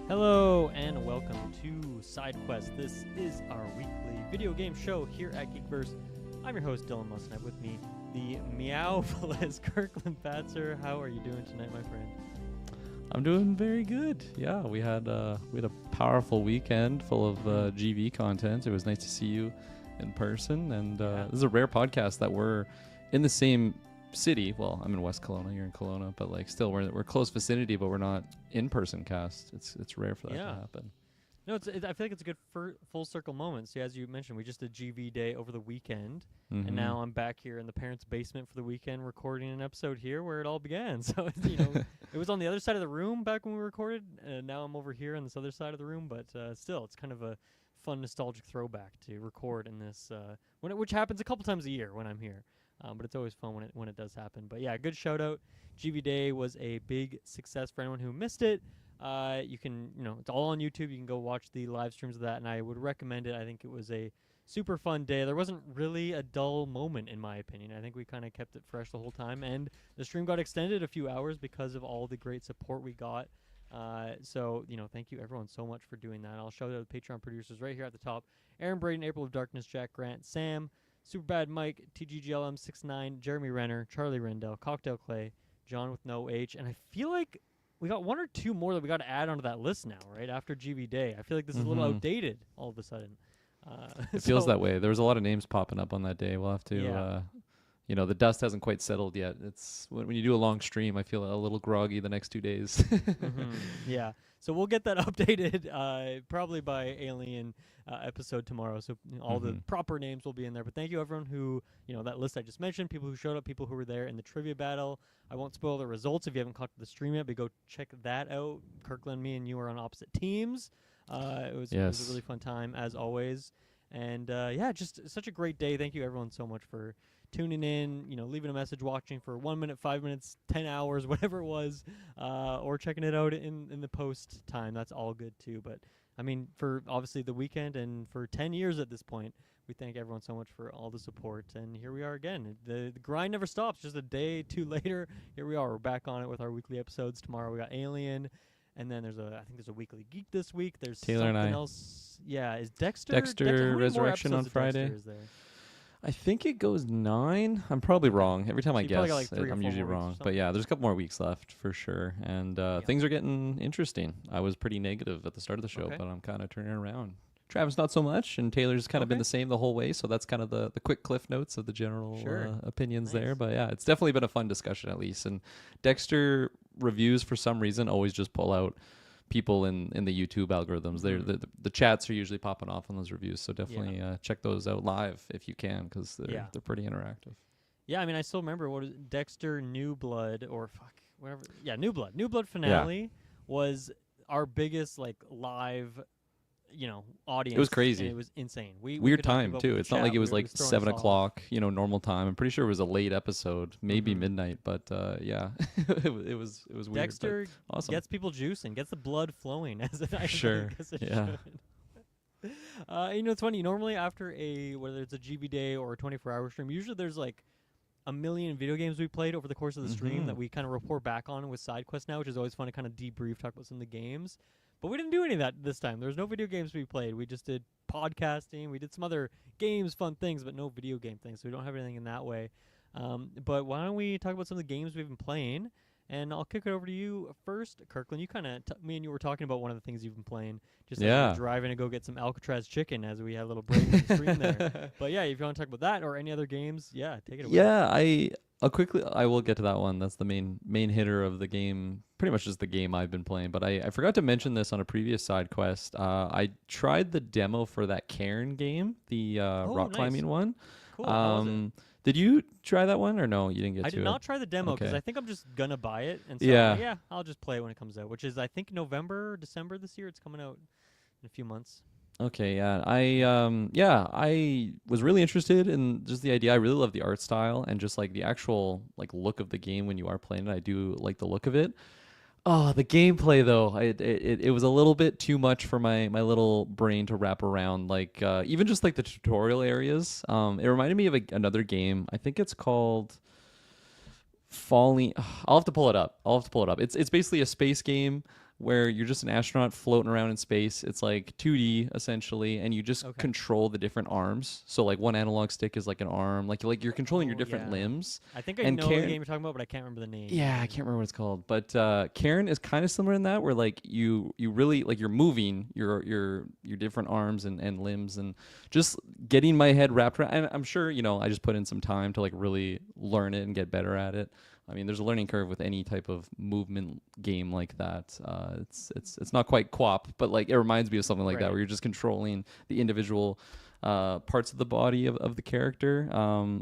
Hello and welcome to Sidequest. This is our weekly video game show here at Geekverse. I'm your host Dylan Musnett. With me, the meowfulest Kirklin Patzer. How are you doing tonight, my friend? I'm doing very good. Yeah, we had a powerful weekend full of GV content. It was nice to see you in person, and this is a rare podcast that we're in the same city. Well, I'm in West Kelowna, you're in Kelowna, but like still we're close vicinity, but we're not in-person cast. It's rare for that to happen. No, I feel like it's a good full circle moment. So as you mentioned, we just did GV day over the weekend, and now I'm back here in the parents' basement for the weekend recording an episode here where it all began. So it was on the other side of the room back when we recorded, and now I'm over here on this other side of the room. But still, it's kind of a fun nostalgic throwback to record in this which happens a couple times a year when I'm here. But it's always fun when it does happen. But yeah, good shout out. GV Day was a big success for anyone who missed it. You can, it's all on YouTube. You can go watch the live streams of that, and I would recommend it. I think it was a super fun day. There wasn't really a dull moment, in my opinion. I think we kind of kept it fresh the whole time, and the stream got extended a few hours because of all the great support we got. So thank you everyone so much for doing that. I'll shout out the Patreon producers right here at the top: Aaron Braden, April of Darkness, Jack Grant, Sam, Superbad Mike, TGGLM69, Jeremy Renner, Charlie Rendell, Cocktail Clay, John with no H, and I feel like we got one or two more that we got to add onto that list now, right? After GV Day. I feel like this is a little outdated all of a sudden. It feels that way. There was a lot of names popping up on that day. We'll have to, the dust hasn't quite settled yet. It's when you do a long stream, I feel a little groggy the next 2 days. Yeah. So we'll get that updated probably by Alien episode tomorrow. So all the proper names will be in there. But thank you everyone who, that list I just mentioned, people who showed up, people who were there in the trivia battle. I won't spoil the results if you haven't caught the stream yet, but go check that out. Kirkland, me, and you are on opposite teams. It was a really fun time as always. And just such a great day. Thank you everyone so much for tuning in, leaving a message, watching for 1 minute, 5 minutes, 10 hours, whatever it was, or checking it out in the post time. That's all good too. But I mean, for obviously the weekend and for 10 years at this point, we thank everyone so much for all the support. And here we are again. The grind never stops. Just a day too later, here we are. We're back on it with our weekly episodes. Tomorrow we got Alien, and then I think there's a Weekly Geek this week. There's Taylor something and I. else. Yeah, is Dexter Dexter Resurrection on Friday. Is there? I think it goes 9. I'm probably wrong. Every time So I you probably guess, got like 3 or I'm 4 usually more weeks or wrong. But something? yeah, there's a couple more weeks left for sure. And things are getting interesting. I was pretty negative at the start of the show, but I'm kind of turning around. Travis, not so much. And Taylor's kind of been the same the whole way. So that's kind of the quick cliff notes of the general opinions there. But yeah, it's definitely been a fun discussion at least. And Dexter reviews, for some reason, always just pull out people in the YouTube algorithms. The chats are usually popping off on those reviews, so definitely check those out live if you can, because they're pretty interactive. Yeah, I mean, I still remember what is Dexter New Blood or whatever. Yeah, New Blood finale was our biggest live audience. It was crazy. It was insane. Weird time too. It's not like it was like 7 o'clock, normal time. I'm pretty sure it was a late episode, maybe midnight, but it was weird. Dexter awesome. Gets people juicing, gets the blood flowing as it should. It's funny. Normally after whether it's a GV day or a 24-hour stream, usually there's like a million video games we played over the course of the stream that we kind of report back on with Sidequest now, which is always fun to kind of debrief, talk about some of the games. But we didn't do any of that this time. There was no video games we played. We just did podcasting. We did some other games, fun things, but no video game things. So we don't have anything in that way. But why don't we talk about some of the games we've been playing? And I'll kick it over to you first, Kirkland. You kind of, me and you were talking about one of the things you've been playing. Just as we were driving to go get some Alcatraz chicken as we had a little break in the stream there. But yeah, if you want to talk about that or any other games, take it away. Yeah, I will get to that one. That's the main hitter of the game. Pretty much just the game I've been playing. But I forgot to mention this on a previous side quest. I tried the demo for that Cairn game, the rock climbing one. Cool. How was it? Did you try that one or no? You didn't get to it? I did not try the demo because I think I'm just going to buy it. And so I'll just play it when it comes out, which is, I think, November or December this year. It's coming out in a few months. Okay, yeah. I was really interested in just the idea. I really love the art style and just like the actual look of the game when you are playing it. I do like the look of it. Oh, the gameplay though, it was a little bit too much for my little brain to wrap around. Even just the tutorial areas. It reminded me of another game. I think it's called Falling. I'll have to pull it up. It's basically a space game where you're just an astronaut floating around in space. It's like 2D essentially, and you just Okay. control the different arms. So like one analog stick is like an arm, like you're controlling your different yeah. limbs. I think I And know the game you're talking about, but I can't remember the name. Yeah, I can't remember what it's called, but Cairn is kind of similar in that, where like you really like you're moving your different arms and limbs, and just getting my head wrapped around. And I'm sure I just put in some time to like really learn it and get better at it. I mean, there's a learning curve with any type of movement game like that. It's not quite co-op, but like it reminds me of something like that, where you're just controlling the individual parts of the body of the character,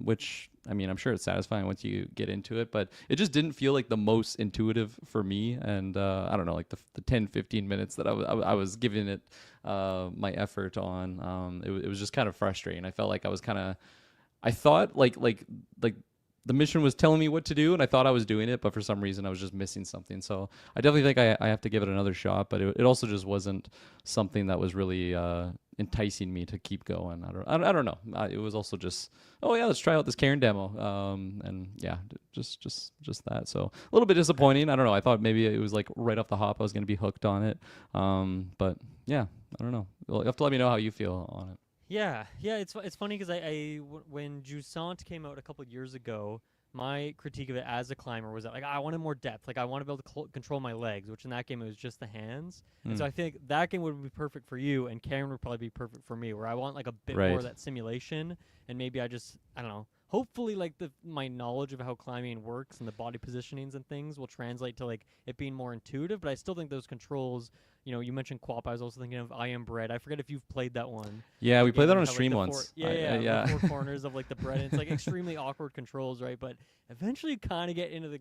which, I mean, I'm sure it's satisfying once you get into it, but it just didn't feel like the most intuitive for me. And I don't know, like the 10, 15 minutes that I was giving it my effort on, it was just kind of frustrating. I felt like I thought like the mission was telling me what to do, and I thought I was doing it, but for some reason I was just missing something. So I definitely think I have to give it another shot, but it also just wasn't something that was really enticing me to keep going. I don't know. It was also just, oh yeah, let's try out this Cairn demo, and yeah, just that. So a little bit disappointing. I don't know. I thought maybe it was like right off the hop I was going to be hooked on it, but yeah, I don't know. Well, you have to let me know how you feel on it. Yeah. It's funny because when Jusant came out a couple of years ago, my critique of it as a climber was that like I wanted more depth. Like I want to be able to control my legs, which in that game it was just the hands. And so I think that game would be perfect for you, and Cairn would probably be perfect for me, where I want like a bit more of that simulation, and maybe I don't know. Hopefully, like my knowledge of how climbing works and the body positionings and things will translate to like it being more intuitive. But I still think those controls. You mentioned Quap. I was also thinking of I Am Bread. I forget if you've played that one. Yeah, we played that on a have, stream like, once. The four corners of like the bread. And it's like extremely awkward controls, right? But eventually, you kind of get into the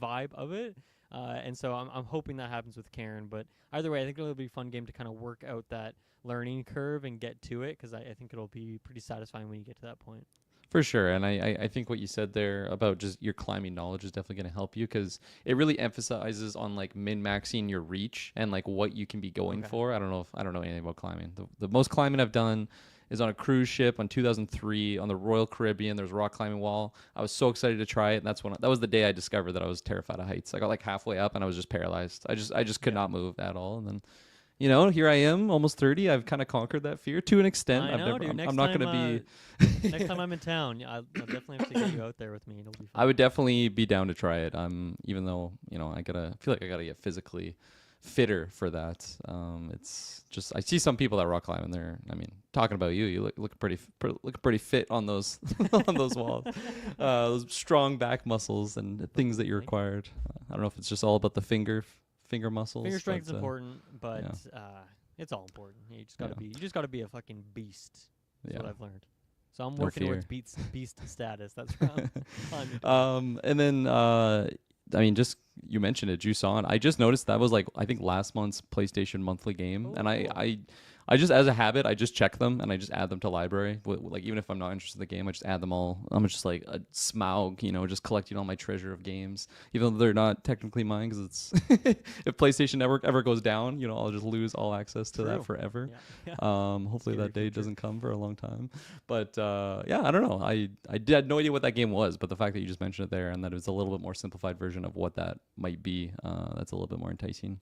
vibe of it. And so I'm hoping that happens with Cairn. But either way, I think it'll be a fun game to kind of work out that learning curve and get to it, because I think it'll be pretty satisfying when you get to that point. For sure. And I think what you said there about just your climbing knowledge is definitely going to help you, because it really emphasizes on like min-maxing your reach and like what you can be going for. I don't know anything about climbing. The most climbing I've done is on a cruise ship on 2003 on the Royal Caribbean. There's a rock climbing wall. I was so excited to try it, and that was the day I discovered that I was terrified of heights. I got like halfway up and I was just paralyzed. I just could not move at all. And then here I am, almost 30. I've kind of conquered that fear to an extent. I know, dude. I'm not going to be. Next time I'm in town, I'll definitely have to get you out there with me. It'll be fun. I would definitely be down to try it. Even though I feel like I gotta get physically fitter for that. It's just I see some people that rock climb, and they're, I mean, talking about you look pretty fit on those on those walls. Those strong back muscles and things that you required. I don't know if it's just all about the finger muscles. Finger strength is important, but it's all important. You just gotta be a fucking beast. That's what I've learned. So I'm working towards beast status. That's right. And then I mean, just you mentioned it, Jusant. I just noticed that was like I think last month's PlayStation monthly game, and I just, as a habit, I just check them and I just add them to library. Like even if I'm not interested in the game, I just add them all. I'm just like a Smaug, just collecting all my treasure of games, even though they're not technically mine, because it's if PlayStation Network ever goes down, I'll just lose all access to that forever. Yeah. Hopefully that day doesn't come for a long time. But I don't know. I had no idea what that game was, but the fact that you just mentioned it there and that it was a little bit more simplified version of what that might be, that's a little bit more enticing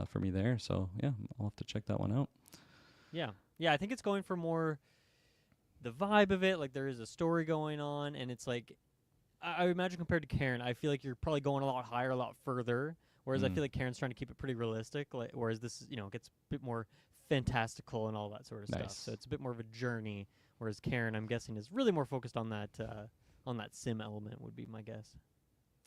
for me there. So yeah, I'll have to check that one out. Yeah, I think it's going for more the vibe of it. Like there is a story going on, and it's like I imagine compared to Cairn, I feel like you're probably going a lot higher, a lot further. Whereas I feel like Cairn's trying to keep it pretty realistic. Whereas this, gets a bit more fantastical and all that sort of stuff. So it's a bit more of a journey. Whereas Cairn, I'm guessing, is really more focused on that sim element. Would be my guess.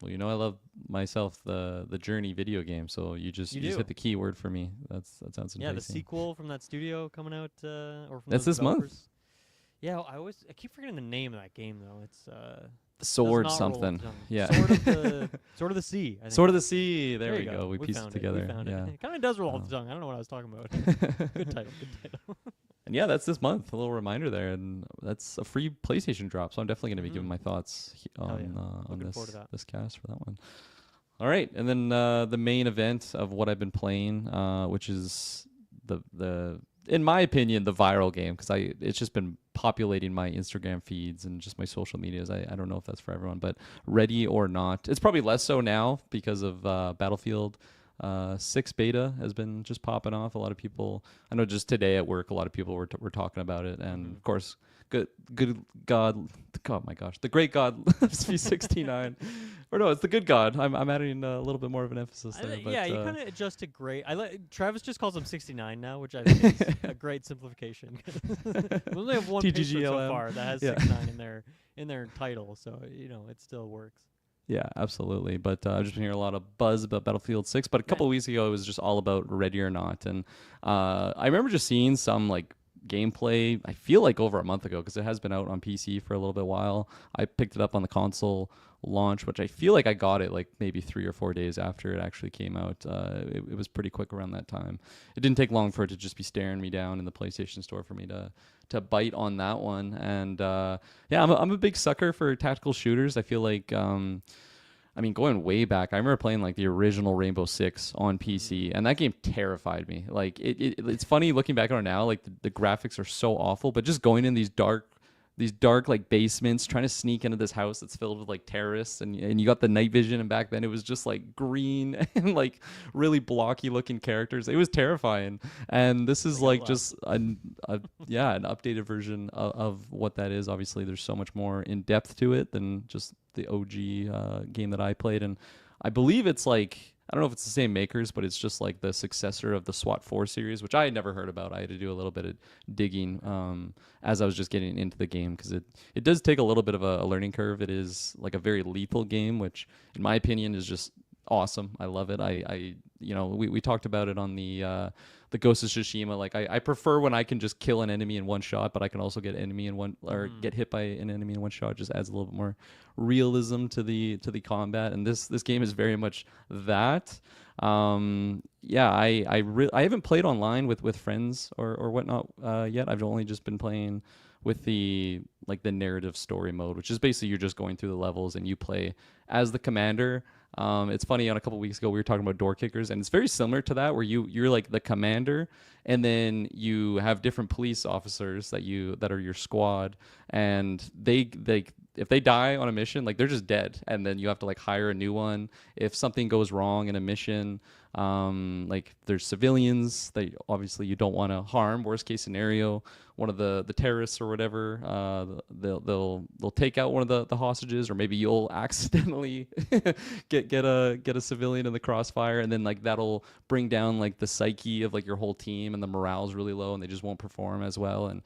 Well, I love myself the Journey video game, so you just hit the key word for me. That sounds enticing. Yeah, the sequel from that studio coming out, or from that's this month. Yeah, I keep forgetting the name of that game though. It's Sword something. Yeah. Sword of the Sea. Sword of the Sea. There we go. We pieced it together. We found it. It kind of does roll off the tongue. I don't know what I was talking about. Good title. And yeah, that's this month. A little reminder there, and that's a free PlayStation drop. So I'm definitely going to be giving my thoughts on this cast for that one. All right, and then the main event of what I've been playing, which is the in my opinion the viral game, because it's just been populating my Instagram feeds and just my social medias. I don't know if that's for everyone, but Ready or Not. It's probably less so now because of Battlefield 6 beta has been just popping off. A lot of people, I know just today at work, a lot of people were talking about it. And of course, good God, oh my gosh, the great God lives V69. Or no, it's the good God. I'm adding a little bit more of an emphasis there. But, yeah, you kind of adjust to great. Travis just calls him 69 now, which I think is a great simplification. We only have one patron so far that has 69 in their title, so it still works. Yeah, absolutely. But I've just been hearing a lot of buzz about Battlefield 6. But a couple of weeks ago, it was just all about Ready or Not. And I remember just seeing some like gameplay, I feel like over a month ago, because it has been out on PC for a little bit while. I picked it up on the console launch, which I feel like I got it like maybe 3 or 4 days after it actually came out. It was pretty quick around that time. It didn't take long for it to just be staring me down in the PlayStation Store for me to bite on that one. And yeah, I'm a big sucker for tactical shooters. I feel like I mean, going way back, I remember playing like the original Rainbow Six on PC, and that game terrified me. Like it's funny looking back on it now, like the graphics are so awful, but just going in these dark like basements, trying to sneak into this house that's filled with like terrorists, and you got the night vision, and back then it was just like green and like really blocky looking characters. It was terrifying, and this is like just an updated version of what that is. Obviously, there's so much more in depth to it than just the OG game that I played, and I believe it's like, I don't know if it's the same makers, but it's just like the successor of the SWAT 4 series, which I had never heard about. I had to do a little bit of digging as I was just getting into the game, because it does take a little bit of a learning curve. It is like a very lethal game, which in my opinion is just awesome. I love it. We talked about it on the Ghost of Tsushima. Like I prefer when I can just kill an enemy in one shot, but I can also get get hit by an enemy in one shot. It just adds a little bit more realism to the combat, and this game is very much that. Yeah, I haven't played online with friends or whatnot yet. I've only just been playing with the narrative story mode, which is basically you're just going through the levels and you play as the commander. It's funny, on a couple weeks ago we were talking about door kickers, and it's very similar to that, where you're like the commander, and then you have different police officers that are your squad, and they if they die on a mission, like they're just dead, and then you have to like hire a new one. If something goes wrong in a mission, like there's civilians that obviously you don't want to harm. Worst case scenario, one of the terrorists or whatever, they'll take out one of the hostages, or maybe you'll accidentally get a civilian in the crossfire, and then like that'll bring down like the psyche of like your whole team, and the morale's really low, and they just won't perform as well. And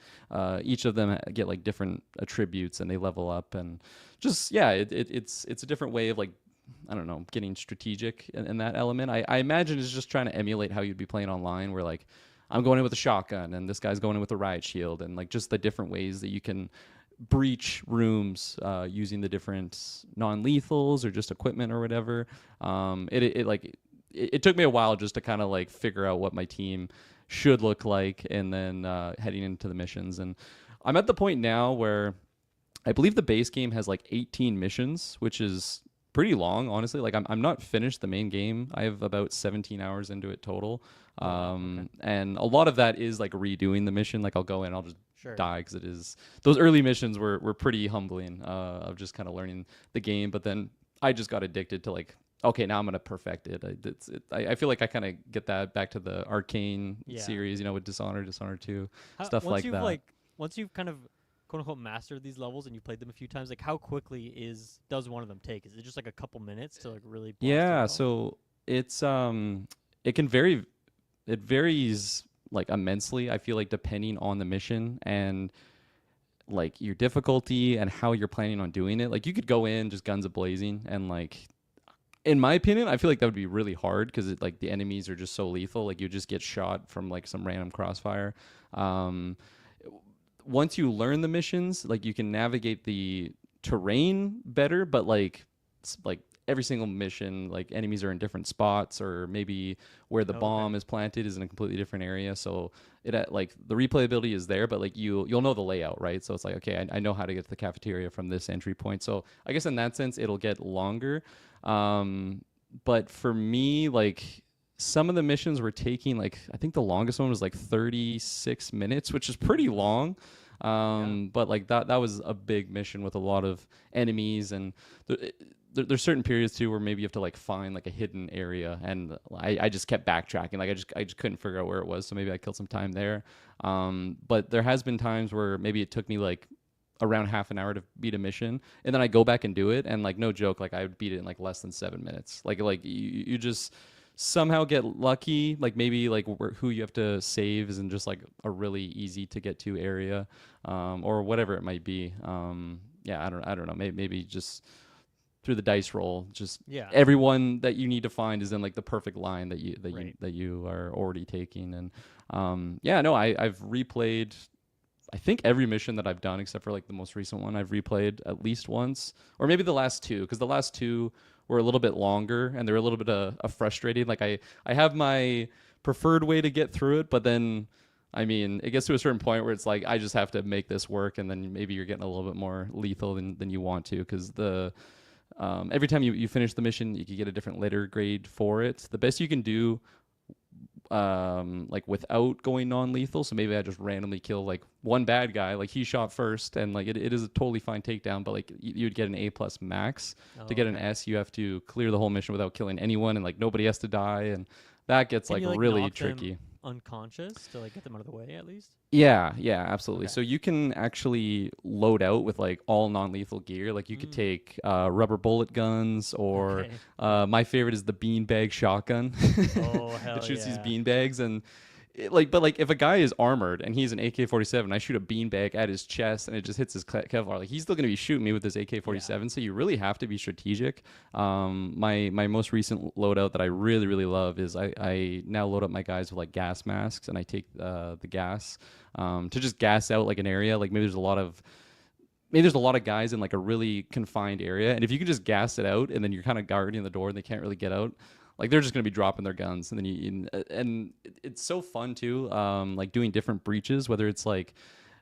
each of them get like different attributes, and they level up, and just it's a different way of like, I don't know, getting strategic in that element. I imagine it's just trying to emulate how you'd be playing online, where like I'm going in with a shotgun and this guy's going in with a riot shield, and like just the different ways that you can breach rooms using the different non-lethals or just equipment or whatever. It took me a while just to kind of like figure out what my team should look like, and then heading into the missions. And I'm at the point now where I believe the base game has like 18 missions, which is pretty long, honestly. Like I'm not finished the main game. I have about 17 hours into it total. And a lot of that is like redoing the mission. Like I'll go in, I'll just die, because it is, those early missions were pretty humbling of just kind of learning the game. But then I just got addicted to like, okay, now I'm gonna perfect it. I feel like I kind of get that back to the Arcane series, with Dishonored 2, stuff like that. Once you've kind of quote unquote mastered these levels and you played them a few times, like how quickly does one of them take? Is it just like a couple minutes to like really blast so it's it can vary. It varies like immensely, I feel like, depending on the mission and like your difficulty and how you're planning on doing it. Like you could go in just guns a-blazing, and like, in my opinion, I feel like that would be really hard, because like the enemies are just so lethal. Like you just get shot from like some random crossfire. Once you learn the missions, like you can navigate the terrain better, but like every single mission, like enemies are in different spots, or maybe where the bomb is planted is in a completely different area. So it like the replayability is there, but like you'll know the layout, right? So it's like, okay, I know how to get to the cafeteria from this entry point. So I guess in that sense, it'll get longer. But for me, like some of the missions were taking like, I think the longest one was like 36 minutes, which is pretty long. But like that was a big mission with a lot of enemies, and there's certain periods too where maybe you have to like find like a hidden area, and I just kept backtracking. Like I just couldn't figure out where it was, so maybe I killed some time there. But there has been times where maybe it took me like around half an hour to beat a mission, and then I go back and do it, and like no joke, like I would beat it in like less than 7 minutes. Like you just somehow get lucky, like maybe like who you have to save isn't just like a really easy to get to area, or whatever it might be. Yeah, I don't know, maybe just through the dice roll, just everyone that you need to find is in like the perfect line that you are already taking. And I've replayed I think every mission that I've done except for like the most recent one I've replayed at least once, or maybe the last two, because the last two were a little bit longer and they're a little bit frustrating. Like I have my preferred way to get through it, but then I mean, it gets to a certain point where it's like I just have to make this work, and then maybe you're getting a little bit more lethal than you want to, because the every time you finish the mission, you can get a different letter grade for it. The best you can do, like without going non-lethal, so maybe I just randomly kill like one bad guy, like he shot first, and like it is a totally fine takedown, but like you'd get an A+ max. To get an S, you have to clear the whole mission without killing anyone, and like nobody has to die, and that gets like really tricky. Unconscious to like get them out of the way at least. Yeah, absolutely. Okay. So you can actually load out with like all non-lethal gear. Like you could take rubber bullet guns, or my favorite is the beanbag shotgun. Oh hell it shoots these beanbags, and but if a guy is armored and he's an AK-47, I shoot a beanbag at his chest and it just hits his Kevlar. Like he's still going to be shooting me with his AK-47. So you really have to be strategic. My most recent loadout that I really really love is I now load up my guys with like gas masks, and I take the gas to just gas out like an area. Like maybe there's a lot of guys in like a really confined area, and if you can just gas it out, and then you're kind of guarding the door and they can't really get out, like they're just going to be dropping their guns. And then and it's so fun too, like doing different breaches, whether it's like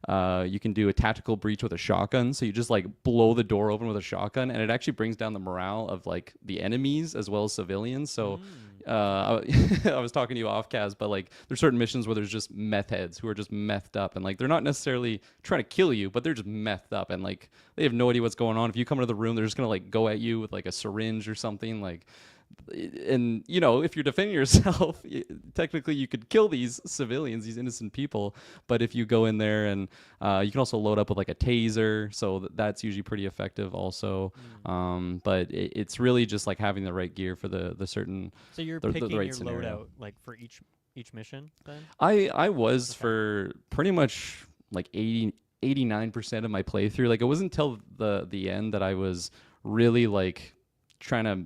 you can do a tactical breach with a shotgun, so you just like blow the door open with a shotgun, and it actually brings down the morale of like the enemies as well as civilians. So I was talking to you off cast, but like there's certain missions where there's just meth heads who are just methed up, and like they're not necessarily trying to kill you, but they're just methed up, and like they have no idea what's going on. If you come into the room, they're just gonna like go at you with like a syringe or something. Like, and you know, if you're defending yourself, technically you could kill these civilians, these innocent people, but if you go in there, and you can also load up with like a taser, so that's usually pretty effective also. But it's really just like having the right gear for the certain, so you're the picking right your scenario. loadout like for each mission then? I was for pretty much like 89% of my playthrough. Like it wasn't until the end that I was really like trying to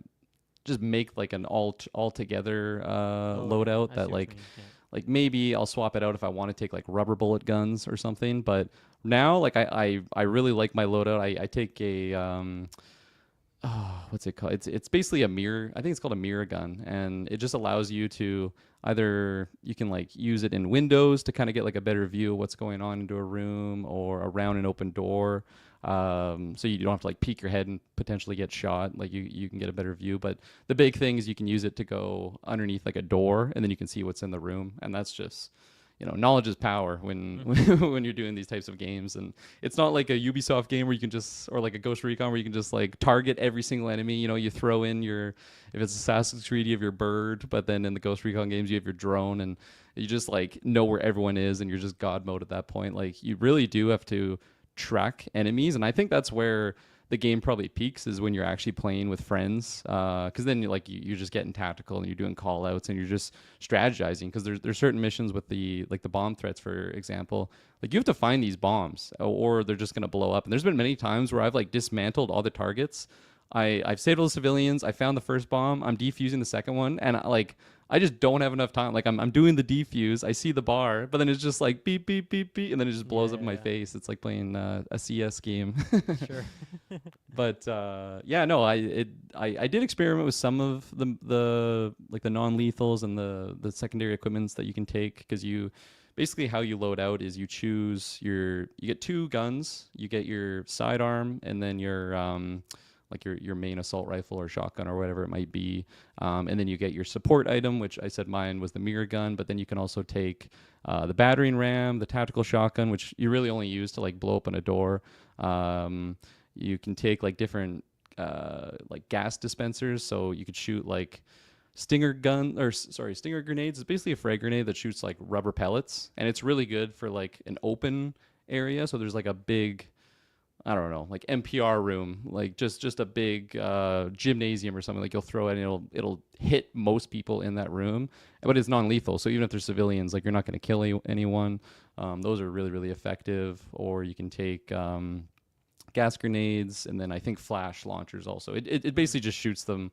just make like an all together loadout that like like maybe I'll swap it out if I want to take like rubber bullet guns or something. But now like I really like my loadout. I take a what's it called? It's basically a mirror. I think it's called a mirror gun, and it just allows you to either you can like use it in windows to kind of get like a better view of what's going on into a room, or around an open door. So you don't have to like peek your head and potentially get shot. Like you can get a better view. But the big thing is you can use it to go underneath like a door, and then you can see what's in the room. And that's just, you know, knowledge is power when when you're doing these types of games. And it's not like a Ubisoft game where you can just, or like a Ghost Recon where you can just like target every single enemy. You know, you throw in your, if it's Assassin's Creed, you have your bird, but then in the Ghost Recon games you have your drone, and you just like know where everyone is, and you're just God mode at that point. Like you really do have to track enemies, and I think that's where the game probably peaks, is when you're actually playing with friends, because then you're just getting tactical, and you're doing call outs, and you're just strategizing, because there's certain missions with the bomb threats, for example. Like you have to find these bombs, or they're just going to blow up. And there's been many times where I've like dismantled all the targets, I've saved all the civilians, I found the first bomb, I'm defusing the second one, and I just don't have enough time. Like I'm doing the defuse, I see the bar, but then it's just like beep beep beep beep, and then it just blows up in my face. It's like playing a CS game. Sure. But I did experiment with some of the like the non-lethals and the secondary equipments that you can take, because you basically, how you load out is you get two guns, you get your sidearm, and then your like your main assault rifle or shotgun or whatever it might be. And then you get your support item, which I said mine was the mirror gun, but then you can also take the battering ram, the tactical shotgun, which you really only use to like blow open a door. You can take like different gas dispensers, so you could shoot like stinger grenades. It's basically a frag grenade that shoots like rubber pellets, and it's really good for like an open area. So there's like a big, I don't know, like NPR room, like just a big gymnasium or something. Like you'll throw it and it'll hit most people in that room, but it's non-lethal. So even if they're civilians, like you're not going to kill anyone. Those are really, really effective. Or you can take gas grenades, and then I think flash launchers also. It basically just shoots them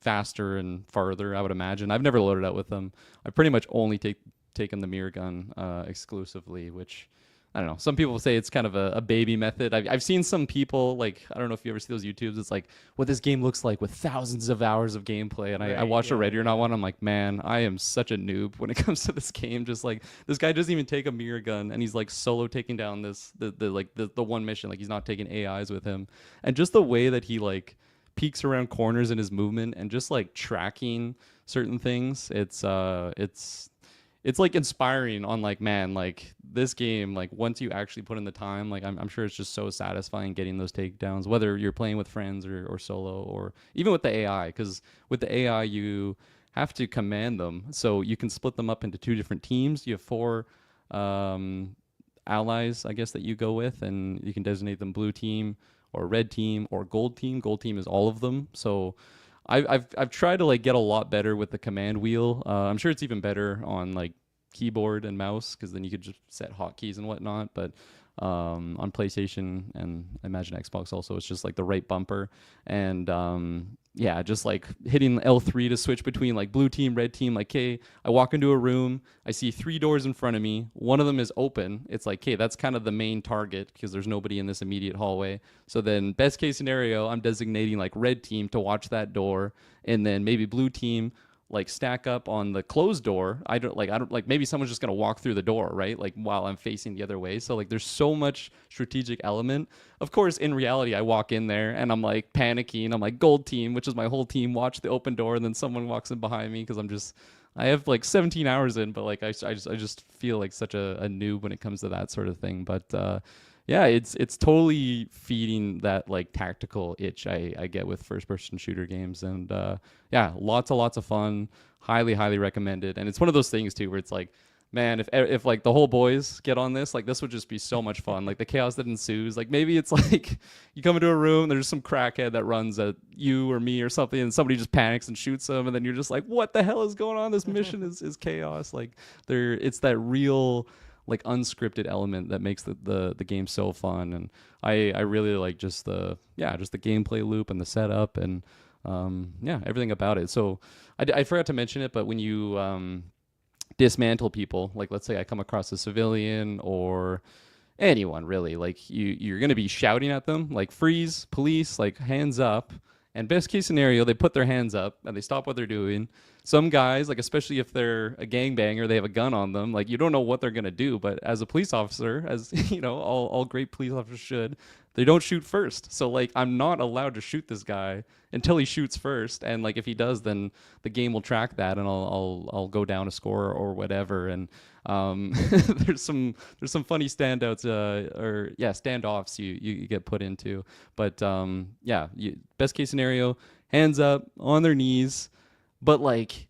faster and farther, I would imagine. I've never loaded out with them. I've pretty much only taken the mirror gun exclusively, which I don't know. Some people say it's kind of a baby method. I've seen some people, like, I don't know if you ever see those YouTubes. It's like what this game looks like with thousands of hours of gameplay. And I watched a Ready or Not one. I'm like, man, I am such a noob when it comes to this game. Just like this guy doesn't even take a mirror gun, and he's like solo taking down the one mission. Like he's not taking AIs with him, and just the way that he like peeks around corners in his movement and just like tracking certain things. It's like inspiring on like, man, like this game, like once you actually put in the time, like I'm sure it's just so satisfying getting those takedowns, whether you're playing with friends or solo, or even with the AI, because with the AI you have to command them, so you can split them up into 2 different teams. You have 4 allies, I guess, that you go with, and you can designate them blue team or red team or gold team. Gold team is all of them. So I've tried to like get a lot better with the command wheel. I'm sure it's even better on like keyboard and mouse, because then you could just set hotkeys and whatnot. But on PlayStation and I imagine Xbox also, it's just like the right bumper, and yeah, just like hitting L3 to switch between like blue team, red team. Like, okay, I walk into a room, I see 3 doors in front of me, one of them is open. It's like, okay, that's kind of the main target because there's nobody in this immediate hallway. So then best case scenario, I'm designating like red team to watch that door, and then maybe blue team like stack up on the closed door. I don't like maybe someone's just going to walk through the door, right? Like while I'm facing the other way. So like there's so much strategic element. Of course, in reality, I walk in there and I'm like panicking. I'm like gold team, which is my whole team, watch the open door, and then someone walks in behind me because I have like 17 hours in, but like I just feel like such a noob when it comes to that sort of thing. But yeah, it's totally feeding that like tactical itch I get with first person shooter games, and yeah, lots of fun. Highly recommended. And it's one of those things too where it's like, man, if like the whole boys get on this, like this would just be so much fun. Like the chaos that ensues. Like maybe it's like you come into a room, there's some crackhead that runs at you or me or something, and somebody just panics and shoots them, and then you're just like, what the hell is going on? This mission is chaos. Like it's that real like unscripted element that makes the game so fun. And I really like just the gameplay loop and the setup and yeah, everything about it. So I forgot to mention it, but when you dismantle people, like let's say I come across a civilian or anyone really, like you're going to be shouting at them like freeze, police, like hands up. And best case scenario, they put their hands up and they stop what they're doing. Some guys, like especially if they're a gangbanger, they have a gun on them. Like you don't know what they're gonna do. But as a police officer, as you know, all great police officers should, they don't shoot first. So like I'm not allowed to shoot this guy until he shoots first. And like if he does, then the game will track that, and I'll go down a score or whatever. And there's some funny standouts standoffs you get put into. But yeah, best case scenario, hands up on their knees. But like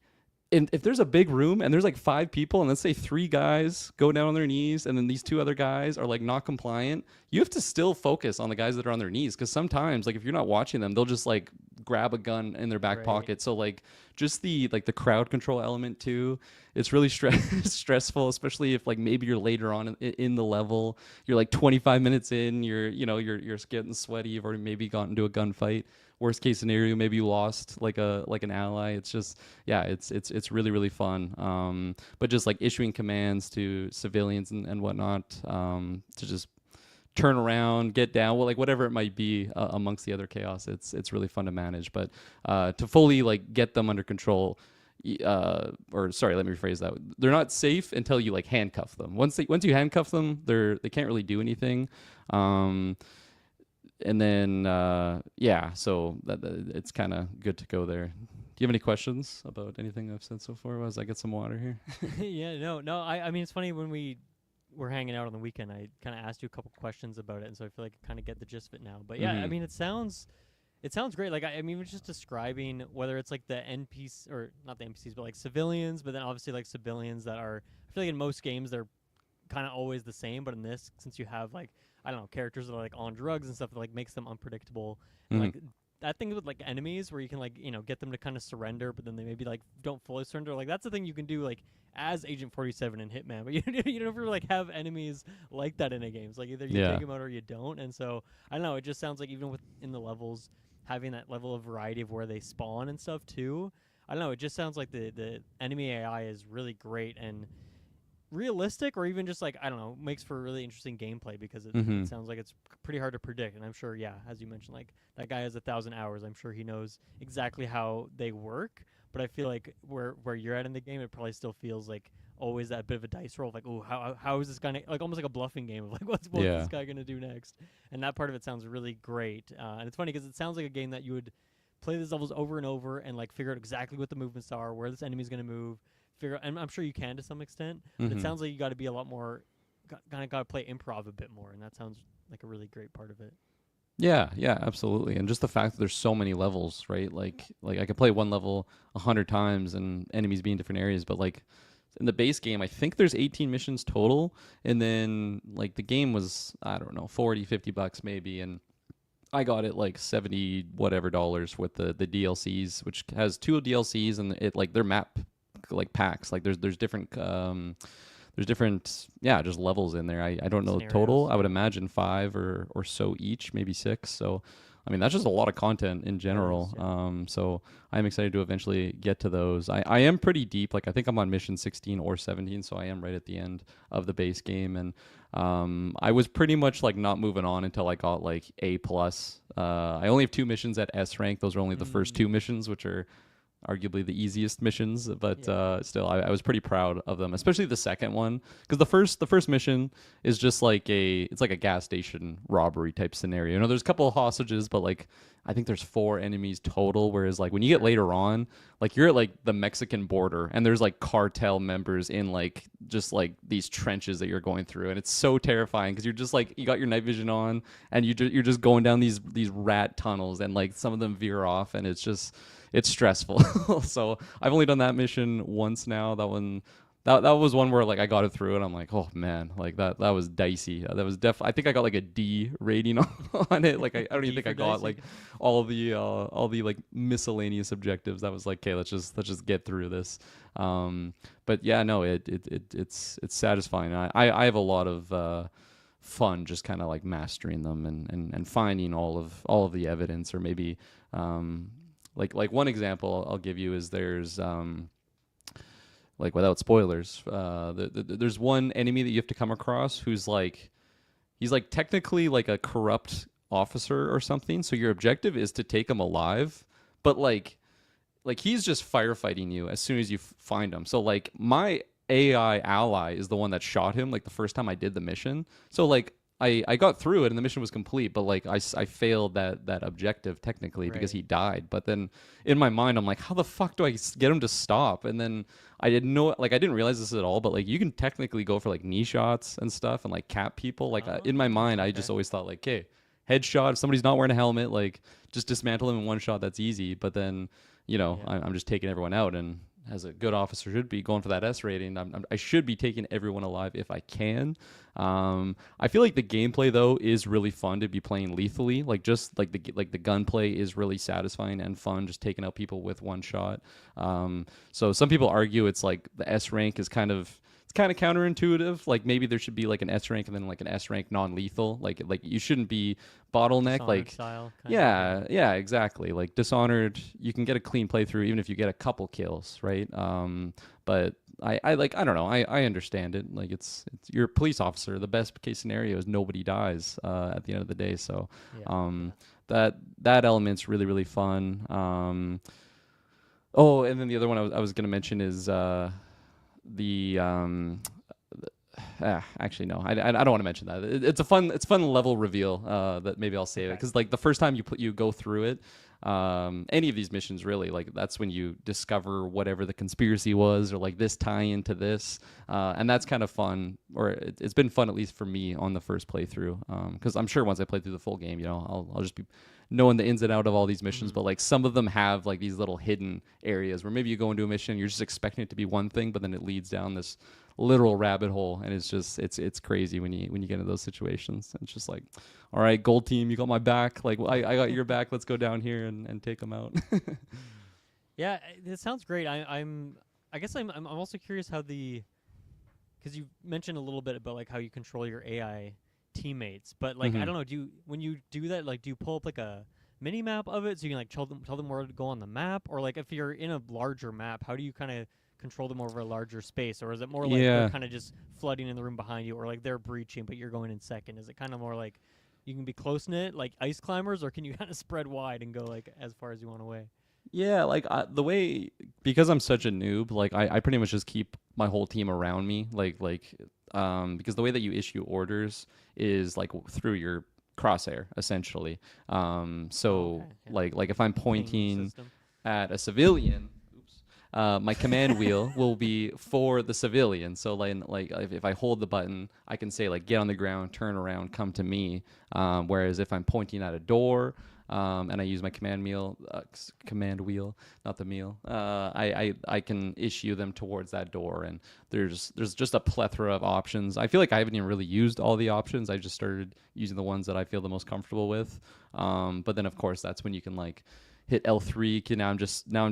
if there's a big room and there's like 5 people, and let's say 3 guys go down on their knees and then these 2 other guys are like not compliant, you have to still focus on the guys that are on their knees, because sometimes like if you're not watching them, they'll just like grab a gun in their back pocket. So like just the crowd control element too, it's really stressful, especially if like maybe you're later on in the level, you're like 25 minutes in, you're getting sweaty, you've already maybe gotten into a gunfight. Worst case scenario, maybe you lost like an ally. It's just, yeah, it's really fun. But just like issuing commands to civilians and whatnot, to just turn around, get down, well, like whatever it might be amongst the other chaos. It's really fun to manage. But to fully like get them under control, or sorry, let me rephrase that. They're not safe until you like handcuff them. Once you handcuff them, they can't really do anything. And then, yeah, so it's kind of good to go there. Do you have any questions about anything I've said so far? As I get some water here. Yeah, no. I mean, it's funny when we were hanging out on the weekend, I kind of asked you a couple questions about it, and so I feel like I kind of get the gist of it now. But yeah, I mean, it sounds it sounds great. Like I mean, even just describing whether it's like the NPC or not the NPCs, but like civilians, but then obviously like civilians that are. I feel like in most games they're kind of always the same, but in this, since you have like I don't know characters that are like on drugs and stuff, that like makes them unpredictable. And like that thing with like enemies where you can like get them to kind of surrender, but then they maybe like don't fully surrender. Like that's the thing you can do like as Agent 47 and Hitman, but you never like have enemies like that in a game. It's like either you take them out or you don't. And so I don't know. It just sounds like even within the levels, having that level of variety of where they spawn and stuff too. I don't know. It just sounds like the enemy AI is really great and realistic, or even just like I don't know, makes for really interesting gameplay because it sounds like it's pretty hard to predict. And I'm sure, yeah, as you mentioned, like that guy has 1,000 hours. I'm sure he knows exactly how they work. But I feel like where you're at in the game, it probably still feels like always that bit of a dice roll. Of like, oh, how is this guy like almost like a bluffing game of like what's this guy gonna do next? And that part of it sounds really great. And it's funny because it sounds like a game that you would play these levels over and over and like figure out exactly what the movements are, where this enemy's gonna move. And I'm sure you can to some extent, but it sounds like you got to be a lot more, kind of got to play improv a bit more, and that sounds like a really great part of it. Yeah, absolutely. And just the fact that there's so many levels, right? Like I could play one level 100 times and enemies be in different areas, but like in the base game, I think there's 18 missions total, and then like the game was, I don't know, $40-$50 maybe, and I got it like 70 whatever dollars with the DLCs, which has 2 DLCs, and it like their map like packs, like there's different just levels in there. I don't know the total. I would imagine 5 or so each, maybe 6. So I mean that's just a lot of content in general. So I'm excited to eventually get to those. I am pretty deep, like I think I'm on mission 16 or 17, so I am right at the end of the base game, and I was pretty much like not moving on until I got like A+. I only have 2 missions at S rank. Those are only the first 2 missions, which are arguably the easiest missions, but still I was pretty proud of them, especially the second one, because the first mission is just like it's like a gas station robbery type scenario. There's a couple of hostages, but like I think there's 4 enemies total, whereas like when you get later on, like you're at like the Mexican border and there's like cartel members in like just like these trenches that you're going through, and it's so terrifying because you're just like you got your night vision on and you're just going down these rat tunnels, and like some of them veer off, and it's stressful. So I've only done that mission once now. That one, that was one where like I got it through, and I'm like, oh man, like that was dicey. That was I think I got like a D rating on it. Like I don't even think I got like all the like miscellaneous objectives. That was like, okay, let's just get through this. But yeah, no, it's satisfying. I have a lot of fun just kind of like mastering them and finding all of the evidence, or maybe like one example I'll give you is there's like without spoilers, there's one enemy that you have to come across who's like he's like technically like a corrupt officer or something. So your objective is to take him alive, but like he's just firefighting you as soon as you find him. So like my AI ally is the one that shot him like the first time I did the mission. So like I got through it and the mission was complete, but like I failed that objective technically because he died. But then in my mind I'm like, how the fuck do I get him to stop? And then I didn't realize this at all, but like you can technically go for like knee shots and stuff and like cap people. Like in my mind I just always thought like, okay, headshot, if somebody's not wearing a helmet, like just dismantle him in one shot, that's easy. But then I'm just taking everyone out, and as a good officer should be, going for that S rating, I should be taking everyone alive if I can. I feel like the gameplay though is really fun to be playing lethally. Like just like the gunplay is really satisfying and fun, just taking out people with one shot. So some people argue it's like the S rank is kind of counterintuitive. Like maybe there should be like an S rank and then like an S rank non-lethal. Like you shouldn't be bottleneck. Dishonored like style, yeah, exactly. Like Dishonored, you can get a clean playthrough even if you get a couple kills, right? But I don't know. I understand it. Like it's you're a police officer. The best case scenario is nobody dies at the end of the day. So that element's really, really fun. Oh, and then the other one I was gonna mention is actually no, I don't want to mention that. It's a fun level reveal that maybe I'll save it, because like the first time you go through it, any of these missions really, like that's when you discover whatever the conspiracy was, or like this tie into this, and that's kind of fun, or it's been fun at least for me on the first playthrough, because I'm sure once I play through the full game, I'll just be knowing the ins and out of all these missions, but like some of them have like these little hidden areas where maybe you go into a mission, you're just expecting it to be one thing, but then it leads down this literal rabbit hole, and it's just it's crazy when you get into those situations. It's just like, all right, gold team, you got my back. Like, well, I got your back. Let's go down here and take them out. Yeah, it sounds great. I guess I'm also curious how because you mentioned a little bit about like how you control your AI teammates, but like I don't know, when you do that, like do you pull up like a mini map of it so you can like tell them where to go on the map, or like if you're in a larger map, how do you kind of control them over a larger space, or is it more like they're kind of just flooding in the room behind you, or like they're breaching but you're going in second? Is it kind of more like you can be close knit like ice climbers, or can you kind of spread wide and go like as far as you want away? Yeah, like the way, because I'm such a noob, like I pretty much just keep my whole team around me, because the way that you issue orders is like through your crosshair essentially. Like if I'm pointing at a civilian, my command wheel will be for the civilian. So like if I hold the button, I can say like get on the ground, turn around, come to me. Whereas if I'm pointing at a door, and I use my command wheel, not the meal. I can issue them towards that door, and there's just a plethora of options. I feel like I haven't even really used all the options. I just started using the ones that I feel the most comfortable with. But then of course that's when you can like hit L3. Now I'm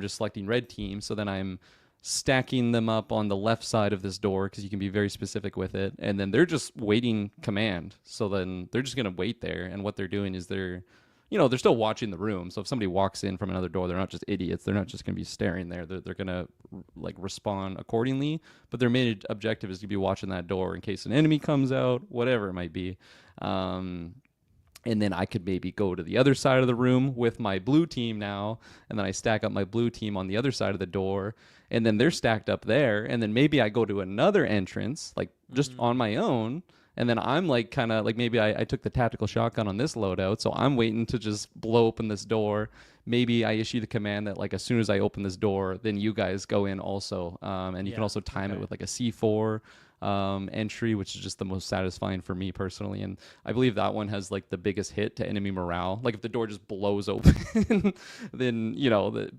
just selecting red team. So then I'm stacking them up on the left side of this door because you can be very specific with it, and then they're just waiting command. So then they're just gonna wait there, and what they're doing is they're still watching the room. So if somebody walks in from another door, they're not just idiots. They're not just going to be staring there. They're going to like respond accordingly. But their main objective is to be watching that door in case an enemy comes out, whatever it might be. And then I could maybe go to the other side of the room with my blue team now, and then I stack up my blue team on the other side of the door, and then they're stacked up there. And then maybe I go to another entrance, like just on my own. And then I'm like kind of like maybe I took the tactical shotgun on this loadout, so I'm waiting to just blow open this door. Maybe I issue the command that like as soon as I open this door, then you guys go in also. And you can also time it with like a C4 entry, which is just the most satisfying for me personally. And I believe that one has like the biggest hit to enemy morale. Like if the door just blows open, then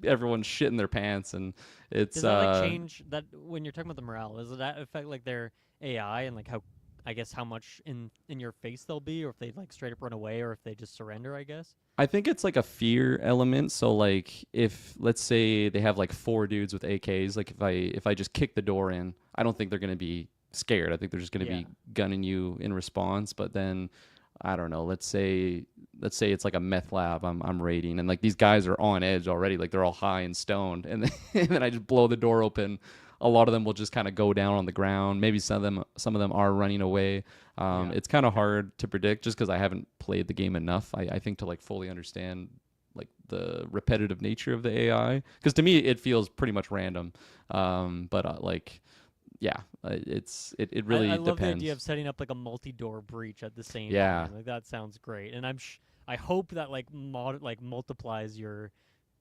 everyone's shitting their pants, and it's. Does that like change that when you're talking about the morale? Does that affect like their AI and like how much in your face they'll be, or if they like straight up run away, or if they just surrender, I guess? I think it's like a fear element. So like if let's say they have like 4 dudes with AKs, like if I just kick the door in, I don't think they're going to be scared. I think they're just going to be gunning you in response. But then I don't know, let's say it's like a meth lab I'm raiding, and like these guys are on edge already, like they're all high and stoned, and then I just blow the door open. A lot of them will just kind of go down on the ground. Maybe some of them are running away. It's kind of hard to predict just because I haven't played the game enough, I think, to like fully understand like the repetitive nature of the AI. Because to me, it feels pretty much random. It really I depends. love the idea of setting up like a multi-door breach at the same time. Like that sounds great, and I hope that like multiplies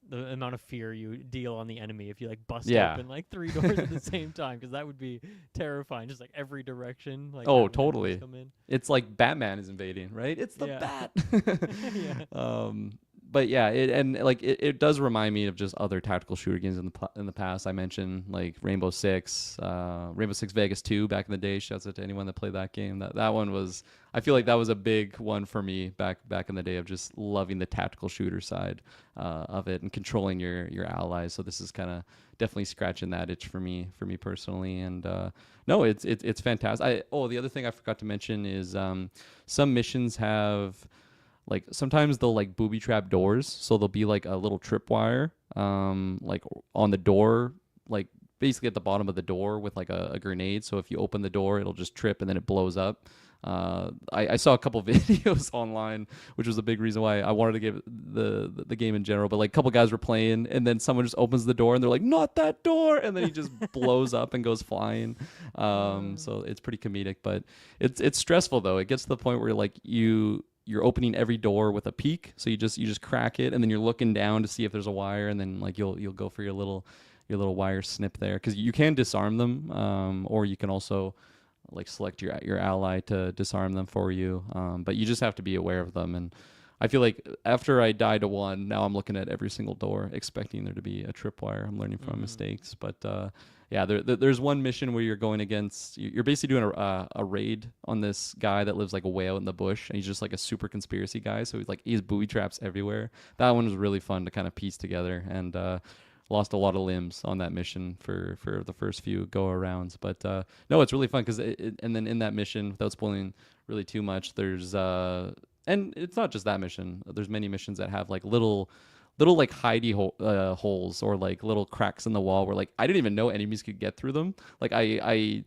the amount of fear you deal on the enemy if you like bust open like 3 doors at the same time, because that would be terrifying. Just like every direction. Like totally. It's like Batman is invading, right? It's the Bat. But yeah, it does remind me of just other tactical shooter games in the past. I mentioned like Rainbow Six Vegas 2 back in the day. Shouts out to anyone that played that game. That one was, I feel like that was a big one for me back in the day of just loving the tactical shooter side of it and controlling your allies. So this is kind of definitely scratching that itch for me personally. And no, it's fantastic. The other thing I forgot to mention is some missions have. Like sometimes they'll like booby trap doors, so there'll be like a little tripwire, like on the door, like basically at the bottom of the door with like a grenade. So if you open the door, it'll just trip and then it blows up. I saw a couple videos online, which was a big reason why I wanted to give the game in general. But like a couple guys were playing, and then someone just opens the door, and they're like, "Not that door!" And then he just blows up and goes flying. So it's pretty comedic, but it's stressful though. It gets to the point where like you're opening every door with a peek, so you just crack it, and then you're looking down to see if there's a wire, and then like you'll go for your little wire snip there, because you can disarm them, or you can also like select your ally to disarm them for you, but you just have to be aware of them. And I feel like after I die to one, now I'm looking at every single door, expecting there to be a tripwire. I'm learning from mistakes, but yeah, there's one mission where you're going against. You're basically doing a raid on this guy that lives like way out in the bush, and he's just like a super conspiracy guy. So he's booby traps everywhere. That one was really fun to kind of piece together, and lost a lot of limbs on that mission for the first few go arounds. But no, it's really fun because and then in that mission, without spoiling really too much, there's and it's not just that mission. There's many missions that have like little like hidey holes or like little cracks in the wall where like I didn't even know enemies could get through them. Like I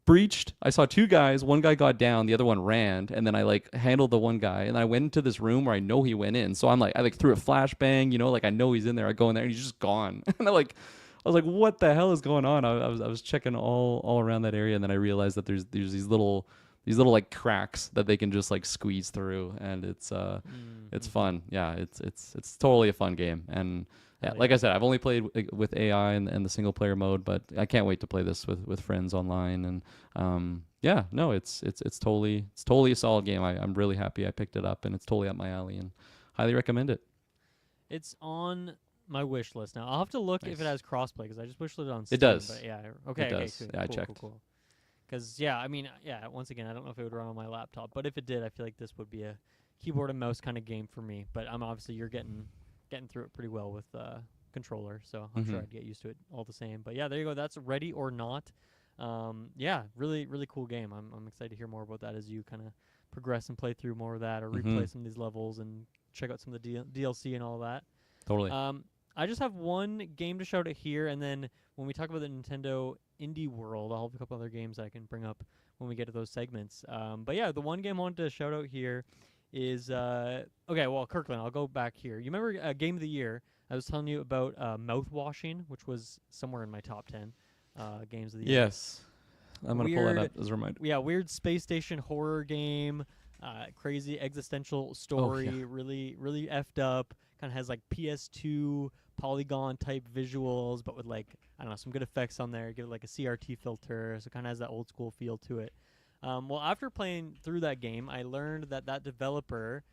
breached. I saw two guys. One guy got down, the other one ran, and then I like handled the one guy, and I went into this room where I know he went in. So I like threw a flashbang, like I know he's in there. I go in there and he's just gone. And I was like, what the hell is going on? I was checking all around that area, and then I realized that there's these little like cracks that they can just like squeeze through, and it's fun. Yeah, it's totally a fun game. And yeah, like I said, I've only played with AI and the single player mode, but I can't wait to play this with friends online. And yeah, no, it's totally a solid game. I'm really happy I picked it up, and it's totally up my alley, and highly recommend it. It's on my wish list now. I'll have to look if it has crossplay, because I just wish it on Steam. It does. But yeah, okay, it does. Cool. Yeah, I checked. Cool. Because yeah, I mean, yeah. Once again, I don't know if it would run on my laptop, but if it did, I feel like this would be a keyboard and mouse kind of game for me. But obviously you're getting through it pretty well with controller, so I'm sure I'd get used to it all the same. But yeah, there you go. That's Ready or Not. Yeah, really cool game. I'm excited to hear more about that as you kind of progress and play through more of that, or replay some of these levels and check out some of the DLC and all that. Totally. I just have one game to shout out here, and then when we talk about the Nintendo Indie World, I'll have a couple other games I can bring up when we get to those segments. But yeah, the one game I wanted to shout out here is okay. Well, Kirkland, I'll go back here. You remember Game of the Year? I was telling you about Mouthwashing, which was somewhere in my top 10 games of the year. Yes, I'm gonna pull that up as a reminder. Yeah, weird space station horror game, crazy existential story, really effed up. Kind of has like PS2 polygon type visuals, but with like, I don't know, some good effects on there. Give it like a CRT filter, so it kind of has that old school feel to it. Well, after playing through that game, I learned that developer,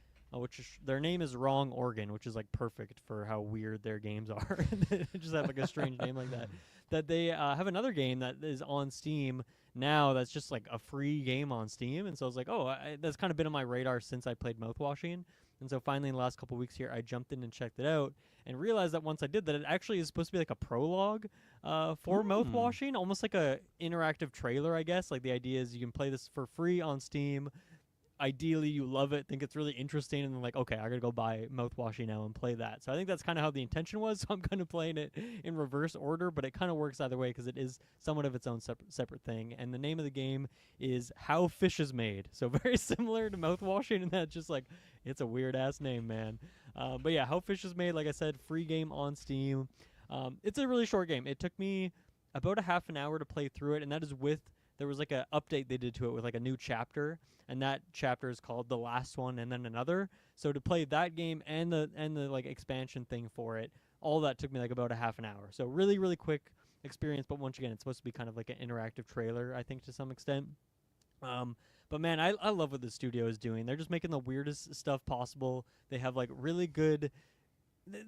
their name is Wrong Organ, which is like perfect for how weird their games are. They just have like a strange name like that. That they have another game that is on Steam now that's just like a free game on Steam. And so I was like, that's kind of been on my radar since I played Mouthwashing. And so finally in the last couple of weeks here, I jumped in and checked it out and realized that once I did that, it actually is supposed to be like a prologue for Mouthwashing, almost like a interactive trailer, I guess. Like the idea is you can play this for free on Steam. Ideally, you love it, think it's really interesting, and then like, okay, I gotta go buy Mouthwashing now and play that. So I think that's kind of how the intention was. So I'm kind of playing it in reverse order, but it kind of works either way because it is somewhat of its own separate thing. And the name of the game is How Fish is Made. So very similar to Mouthwashing, and that's just like, it's a weird ass name, man. But yeah, How Fish is Made, like I said, free game on Steam. It's a really short game. It took me about a half an hour to play through it, and that is there was like a update they did to it with like a new chapter, and that chapter is called The Last One and then Another. So to play that game and the like expansion thing for it, all that took me like about a half an hour. So really quick experience, but once again, it's supposed to be kind of like an interactive trailer, I think, to some extent. But man, I love what the studio is doing. They're just making the weirdest stuff possible. They have like really good.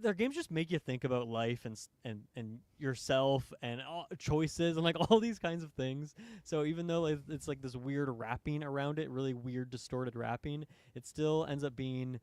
Their games just make you think about life and yourself and choices and like all these kinds of things. So even though it's like this weird wrapping around it, really weird distorted wrapping, it still ends up being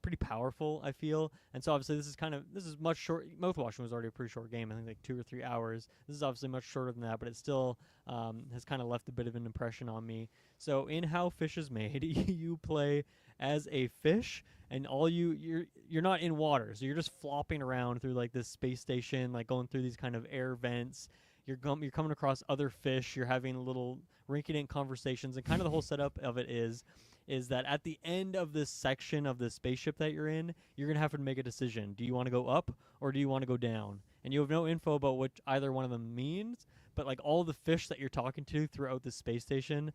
pretty powerful, I feel. And so obviously this is much short. Mouthwashing was already a pretty short game, I think like 2 or 3 hours. This is obviously much shorter than that, but it still has kind of left a bit of an impression on me. So in How Fish is Made, you play as a fish, and you're not in water, so you're just flopping around through like this space station, like going through these kind of air vents. You're coming across other fish. You're having little rinky-dink conversations, and kind of the whole setup of it is that at the end of this section of the spaceship that you're in, you're gonna have to make a decision. Do you want to go up or do you want to go down? And you have no info about what either one of them means, but like all the fish that you're talking to throughout the space station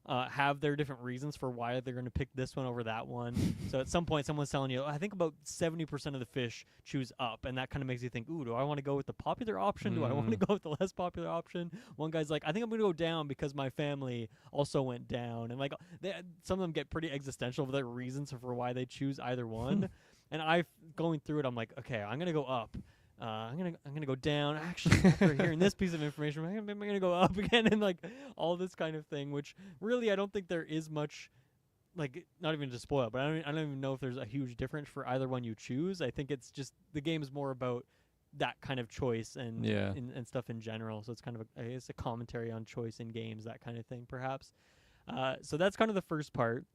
have their different reasons for why they're going to pick this one over that one. So at some point, someone's telling you, I think about 70% of the fish choose up, and that kind of makes you think, ooh, do I want to go with the popular option? Do I want to go with the less popular option? One guy's like, I think I'm going to go down because my family also went down. And like some of them get pretty existential with their reasons for why they choose either one. And going through it, I'm like, okay, I'm going to go up. I'm gonna go down. Actually, after hearing this piece of information, I'm gonna go up again, and like all this kind of thing. Which really, I don't think there is much, like, not even to spoil, but I don't even know if there's a huge difference for either one you choose. I think it's just the game is more about that kind of choice and stuff in general. So it's kind of a commentary on choice in games, that kind of thing, perhaps. So that's kind of the first part,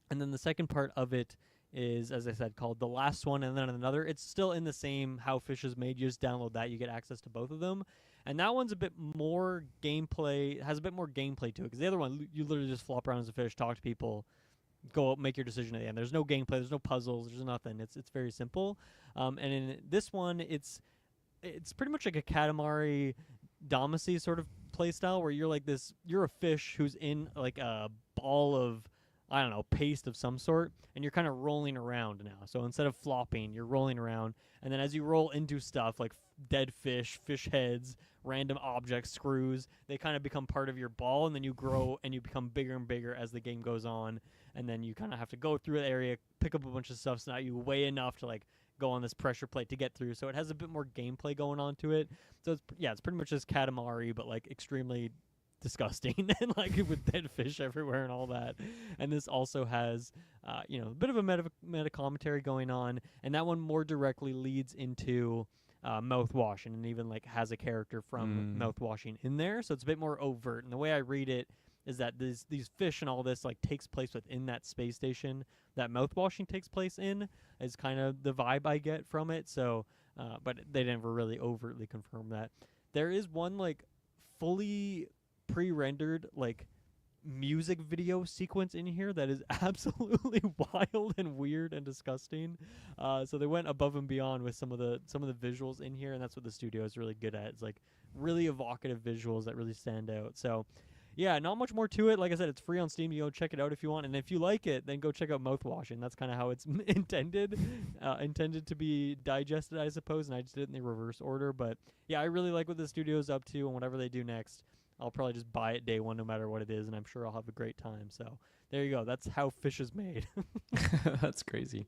and then the second part of it is, as I said, called The Last One, and then another. It's still in the same How Fish is Made. You just download that. You get access to both of them. And that one's a bit more gameplay, has a bit more gameplay to it. Because the other one, you literally just flop around as a fish, talk to people, go make your decision at the end. There's no gameplay. There's no puzzles. There's nothing. It's very simple. And in this one, it's pretty much like a Katamari Damacy sort of play style, where you're like you're a fish who's in like a ball of, I don't know, paste of some sort, and you're kind of rolling around now. So instead of flopping, you're rolling around, and then as you roll into stuff like dead fish, fish heads, random objects, screws, they kind of become part of your ball, and then you grow and you become bigger and bigger as the game goes on, and then you kind of have to go through the area, pick up a bunch of stuff, so now you weigh enough to like go on this pressure plate to get through. So it has a bit more gameplay going on to it. So it's pretty much just Katamari, but like extremely disgusting and like with dead fish everywhere and all that. And this also has a bit of a meta commentary going on, and that one more directly leads into mouthwashing, and even like has a character from mouthwashing in there, so it's a bit more overt. And the way I read it is that these fish and all this like takes place within that space station that mouthwashing takes place in, is kind of the vibe I get from it. So but they never really overtly confirm that. There is one like fully pre-rendered like music video sequence in here that is absolutely wild and weird and disgusting. So they went above and beyond with some of the visuals in here, and that's what the studio is really good at. It's like really evocative visuals that really stand out. So yeah, not much more to it. Like I said, it's free on Steam. You go check it out if you want, and if you like it, then go check out Mouthwashing. That's kind of how it's intended to be digested, I suppose, and I just did it in the reverse order. But yeah, I really like what the studio's up to, and whatever they do next, I'll probably just buy it day one no matter what it is, and I'm sure I'll have a great time. So there you go. That's How Fish is Made. That's crazy.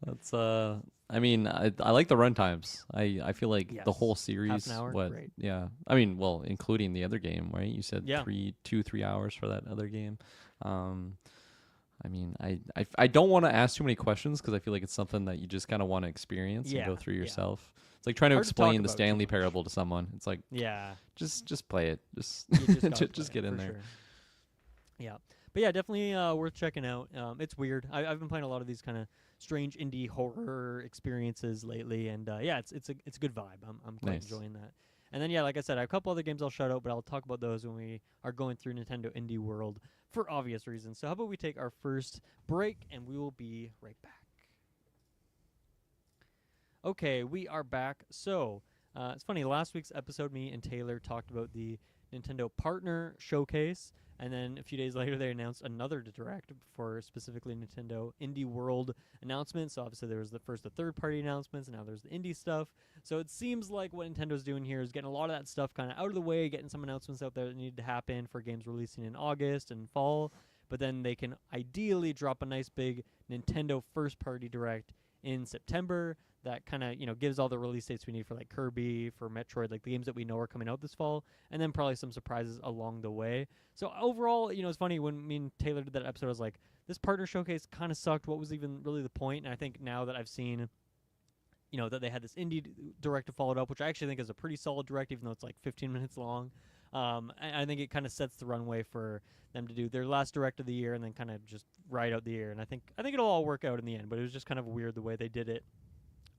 That's I mean, I like the run times. I feel like the whole series, half an hour, great. Yeah. I mean, well, including the other game, right? You said 3 hours for that other game. I mean, I don't want to ask too many questions because I feel like it's something that you just kind of want to experience and go through yourself. It's like trying to explain the Stanley Parable to someone. It's like, just play it. Just get in there. Sure. Yeah. But yeah, definitely worth checking out. It's weird. I've been playing a lot of these kind of strange indie horror experiences lately, and it's a good vibe. I'm quite enjoying that. And then like I said, I have a couple other games I'll shout out, but I'll talk about those when we are going through Nintendo Indie World for obvious reasons. So how about we take our first break, and we will be right back. Okay, we are back. So it's funny. Last week's episode, me and Taylor talked about the Nintendo Partner Showcase. And then a few days later, they announced another direct for specifically Nintendo Indie World announcements. So obviously there was the third-party announcements, and now there's the indie stuff. So it seems like what Nintendo's doing here is getting a lot of that stuff kind of out of the way, getting some announcements out there that need to happen for games releasing in August and fall. But then they can ideally drop a nice big Nintendo first-party direct in September that kind of, gives all the release dates we need for like Kirby, for Metroid, like the games that we know are coming out this fall, and then probably some surprises along the way. So overall, it's funny, when me and Taylor did that episode, I was like, this partner showcase kind of sucked. What was even really the point? And I think now that I've seen, that they had this indie direct to follow it up, which I actually think is a pretty solid direct, even though it's like 15 minutes long. I think it kind of sets the runway for them to do their last direct of the year and then kind of just ride out the year. And I think it'll all work out in the end, but it was just kind of weird the way they did it.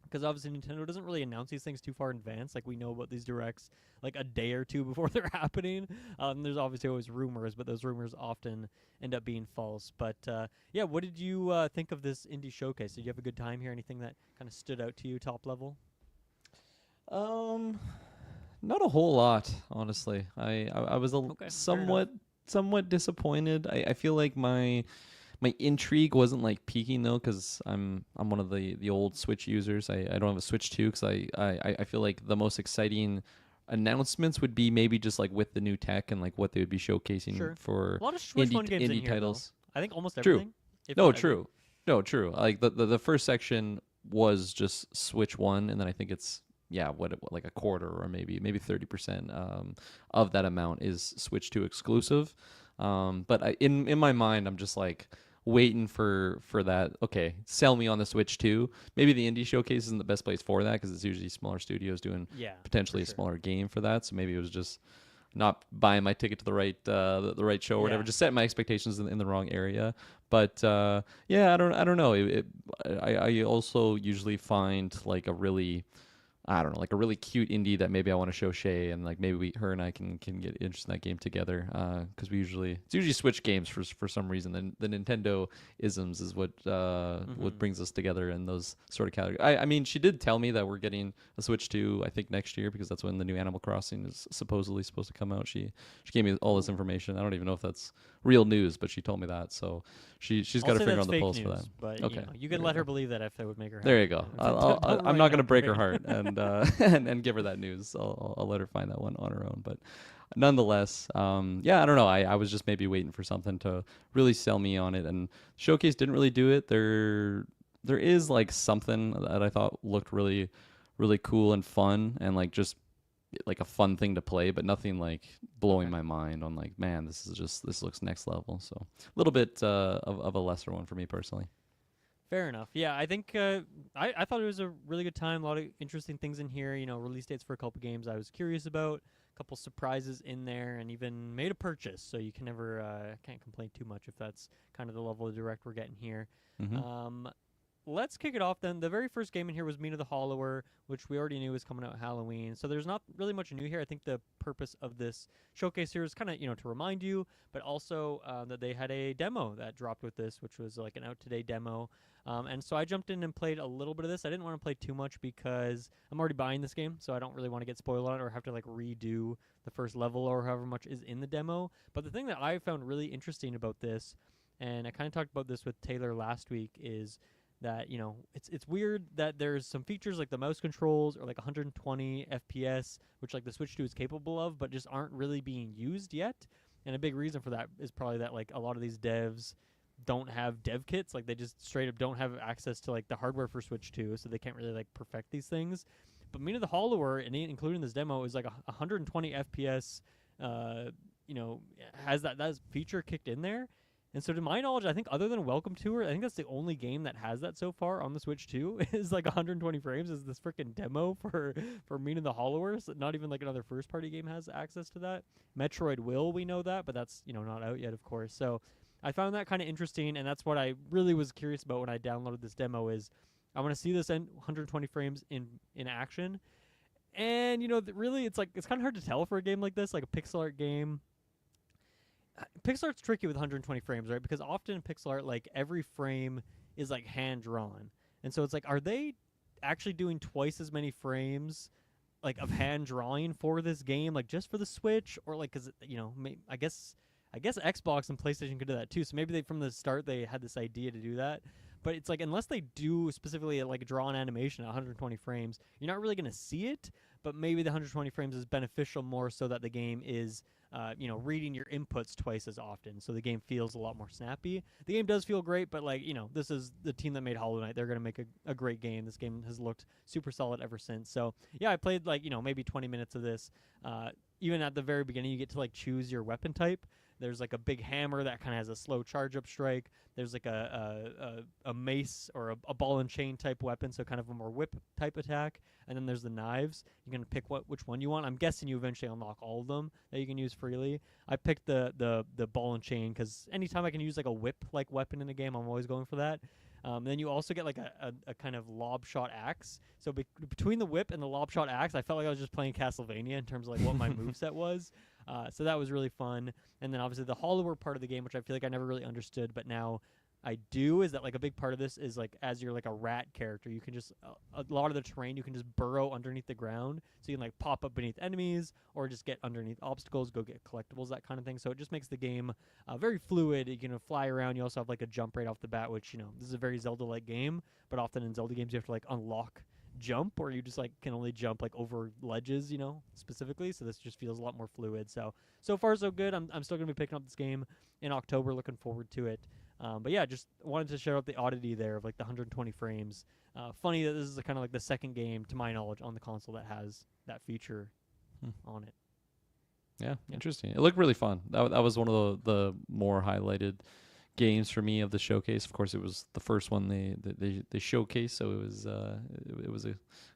Because obviously Nintendo doesn't really announce these things too far in advance. Like, we know about these directs like a day or two before they're happening. There's obviously always rumors, but those rumors often end up being false. But what did you think of this indie showcase? Did you have a good time here? Anything that kind of stood out to you top level? Not a whole lot, honestly. I was somewhat somewhat disappointed. I feel like my intrigue wasn't like peaking though, because I'm one of the old Switch users. I don't have a Switch 2 because I feel like the most exciting announcements would be maybe just like with the new tech and like what they would be showcasing for a lot of Switch One games in indie here, titles. Though. I think almost True. everything. No, true. No, true. Like the first section was just Switch 1, and then I think it's like a quarter or maybe 30% of that amount is Switch 2 exclusive. But in my mind, I'm just like waiting for that. Okay, sell me on the Switch 2. Maybe the indie showcase isn't the best place for that because it's usually smaller studios doing potentially a smaller game for that. So maybe it was just not buying my ticket to the right show or whatever. Just setting my expectations in the wrong area. But I don't know. I also usually find like a really cute indie that maybe I want to show Shay, and like maybe her and I can get interested in that game together. Because it's usually Switch games for some reason. The Nintendo isms is what brings us together in those sort of categories. I mean, she did tell me that we're getting a Switch 2, I think next year, because that's when the new Animal Crossing is supposedly supposed to come out. She gave me all this information. I don't even know if that's real news, but she told me that. So she's got her finger on the pulse for that. But okay, you can let her believe that if it would make her happy. There you go. I'm not going to break her heart and give her that news. I'll let her find that one on her own. But nonetheless, I don't know. I was just maybe waiting for something to really sell me on it, and Showcase didn't really do it. There is like something that I thought looked really, really cool and fun, and like just like a fun thing to play, but nothing like blowing my mind on like, man, this looks next level. So a little bit of a lesser one for me personally. Fair enough. Yeah, I think I thought it was a really good time. A lot of interesting things in here. Release dates for a couple games I was curious about. A couple surprises in there, and even made a purchase. So you can never can't complain too much if that's kind of the level of direct we're getting here. Mm-hmm. Let's kick it off then. The very first game in here was Mina the Hollower, which we already knew was coming out Halloween. So there's not really much new here. I think the purpose of this showcase here is kind of, to remind you, but also that they had a demo that dropped with this, which was like an out-today demo. And so I jumped in and played a little bit of this. I didn't want to play too much because I'm already buying this game, so I don't really want to get spoiled on it or have to like redo the first level or however much is in the demo. But the thing that I found really interesting about this, and I kind of talked about this with Taylor last week, is that it's weird that there's some features like the mouse controls or like 120 FPS, which like the Switch 2 is capable of, but just aren't really being used yet. And a big reason for that is probably that like a lot of these devs don't have dev kits, like they just straight up don't have access to like the hardware for Switch 2, so they can't really like perfect these things. But Mina the Hollower, and including this demo, is like 120 FPS. Has that feature kicked in there. And so to my knowledge, I think other than Welcome Tour, I think that's the only game that has that so far on the Switch 2 is like 120 frames is this freaking demo for Mina the Hollower. So not even like another first-party game has access to that. Metroid will, we know that, but that's, not out yet, of course. So I found that kind of interesting, and that's what I really was curious about when I downloaded this demo is I want to see this 120 frames in action. And, really, it's kind of hard to tell for a game like this, like a pixel art game. Pixel art's tricky with 120 frames, right? Because often in pixel art, like every frame is like hand drawn, and so it's like, are they actually doing twice as many frames, like of hand drawing for this game, like just for the Switch, or like, cause I guess Xbox and PlayStation could do that too. So maybe from the start they had this idea to do that. But it's like, unless they do specifically like draw an animation at 120 frames, you're not really going to see it. But maybe the 120 frames is beneficial more so that the game is, reading your inputs twice as often. So the game feels a lot more snappy. The game does feel great, but like, this is the team that made Hollow Knight. They're going to make a great game. This game has looked super solid ever since. So yeah, I played like, maybe 20 minutes of this. Even at the very beginning, you get to like choose your weapon type. There's like a big hammer that kind of has a slow charge up strike. There's like a mace or a ball and chain type weapon, so kind of a more whip type attack. And then there's the knives. You can pick which one you want. I'm guessing you eventually unlock all of them that you can use freely. I picked the ball and chain because anytime I can use like a whip like weapon in the game, I'm always going for that. Then you also get like a kind of lob shot axe. So between the whip and the lob shot axe, I felt like I was just playing Castlevania in terms of like what my moveset was. So that was really fun. And then obviously the Hollower part of the game, which I feel like I never really understood, but now I do is that like a big part of this is like as you're like a rat character, you can just a lot of the terrain you can just burrow underneath the ground, so you can like pop up beneath enemies or just get underneath obstacles, go get collectibles, that kind of thing. So it just makes the game very fluid. You can fly around. You also have like a jump right off the bat, which this is a very Zelda-like game, but often in Zelda games you have to like unlock jump, or you just like can only jump like over ledges, specifically. So this just feels a lot more fluid. So far so good. I'm still gonna be picking up this game in October. Looking forward to it. But yeah, just wanted to shout out the oddity there of like the 120 frames. Funny that this is kind of like the second game, to my knowledge, on the console that has that feature on it. Yeah, interesting. It looked really fun. That was one of the more highlighted games for me of the showcase. Of course, it was the first one they showcased, so it was a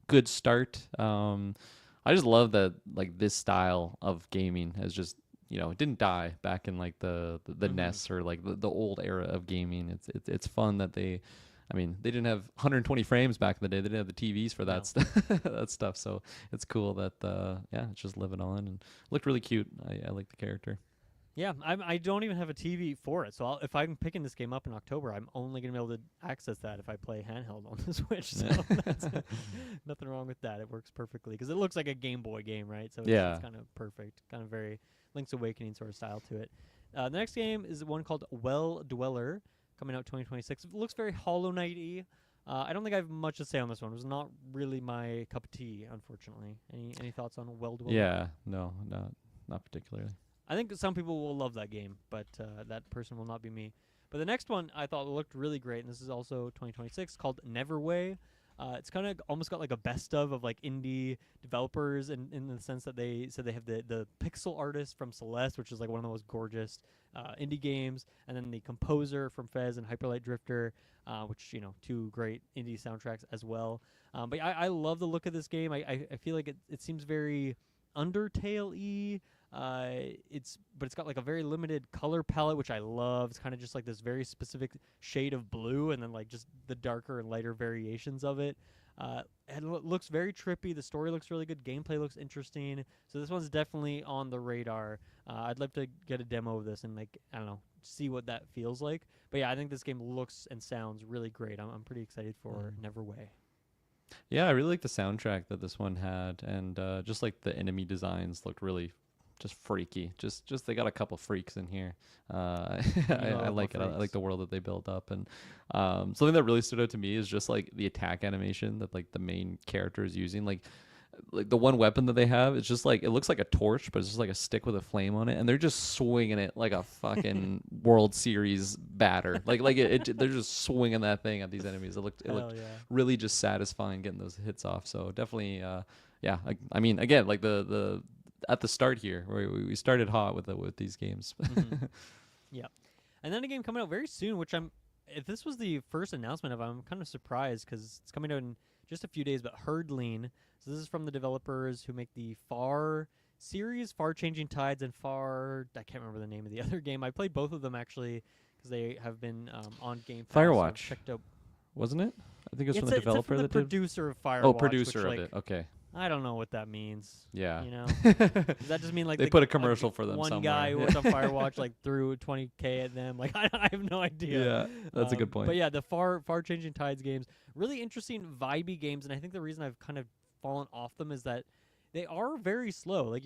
good start. I just love that like this style of gaming has just it didn't die back in like the NES or like the old era of gaming. It's fun that they didn't have 120 frames back in the day. They didn't have the TVs for that that stuff. So it's cool that it's just living on and looked really cute. I like the character. Yeah, I don't even have a TV for it. So if I'm picking this game up in October, I'm only going to be able to access that if I play handheld on the Switch. So that's nothing wrong with that. It works perfectly because it looks like a Game Boy game, right? So it's kind of perfect, kind of very Link's Awakening sort of style to it. The next game is one called Well Dweller, coming out 2026. It looks very Hollow Knight-y. I don't think I have much to say on this one. It was not really my cup of tea, unfortunately. Any thoughts on Well Dweller? Yeah, no, not particularly. I think some people will love that game, but that person will not be me. But the next one I thought looked really great, and this is also 2026, called Neverway. It's kind of almost got like a best of like indie developers in the sense that they said they have the pixel artist from Celeste, which is like one of the most gorgeous indie games, and then the composer from Fez and Hyperlight Drifter, which, two great indie soundtracks as well. But I love the look of this game. I feel like it seems very Undertale-y. It's got like a very limited color palette, which I love. It's kind of just like this very specific shade of blue, and then like just the darker and lighter variations of it. And it looks very trippy. The story looks really good. Gameplay looks interesting. So this one's definitely on the radar. I'd love to get a demo of this and like, I don't know, see what that feels like. But yeah, I think this game looks and sounds really great. I'm pretty excited for Neverway. Yeah, I really like the soundtrack that this one had, and just like the enemy designs looked really just freaky. Just they got a couple freaks in here. I like it. I like the world that they build up, and something that really stood out to me is just like the attack animation that like the main character is using. Like the one weapon that they have, it's just like it looks like a torch, but it's just like a stick with a flame on it, and they're just swinging it like a fucking World Series batter. Like they're just swinging that thing at these enemies. It looked really just satisfying getting those hits off. So definitely, I mean, again, like the at the start here, where we started hot with these games. Yeah, and then a game coming out very soon, which if this was the first announcement of, I'm kind of surprised because it's coming out in just a few days. But Herdling. So this is from the developers who make the Far series, Far Changing Tides, and I can't remember the name of the other game. I played both of them actually because they have been on Game Pass. Firewatch, so checked out. Wasn't it? I think it's from the developer it's from the producer of Firewatch. Oh, producer which, of it. Okay. I don't know what that means. Yeah. Does that just mean like they put a commercial for them one somewhere? Guy who worked on Firewatch like threw $20K at them? Like I have no idea. Yeah, that's a good point. But yeah, the Far Changing Tides games, really interesting, vibey games, and I think the reason I've kind of fallen off them is that they are very slow. Like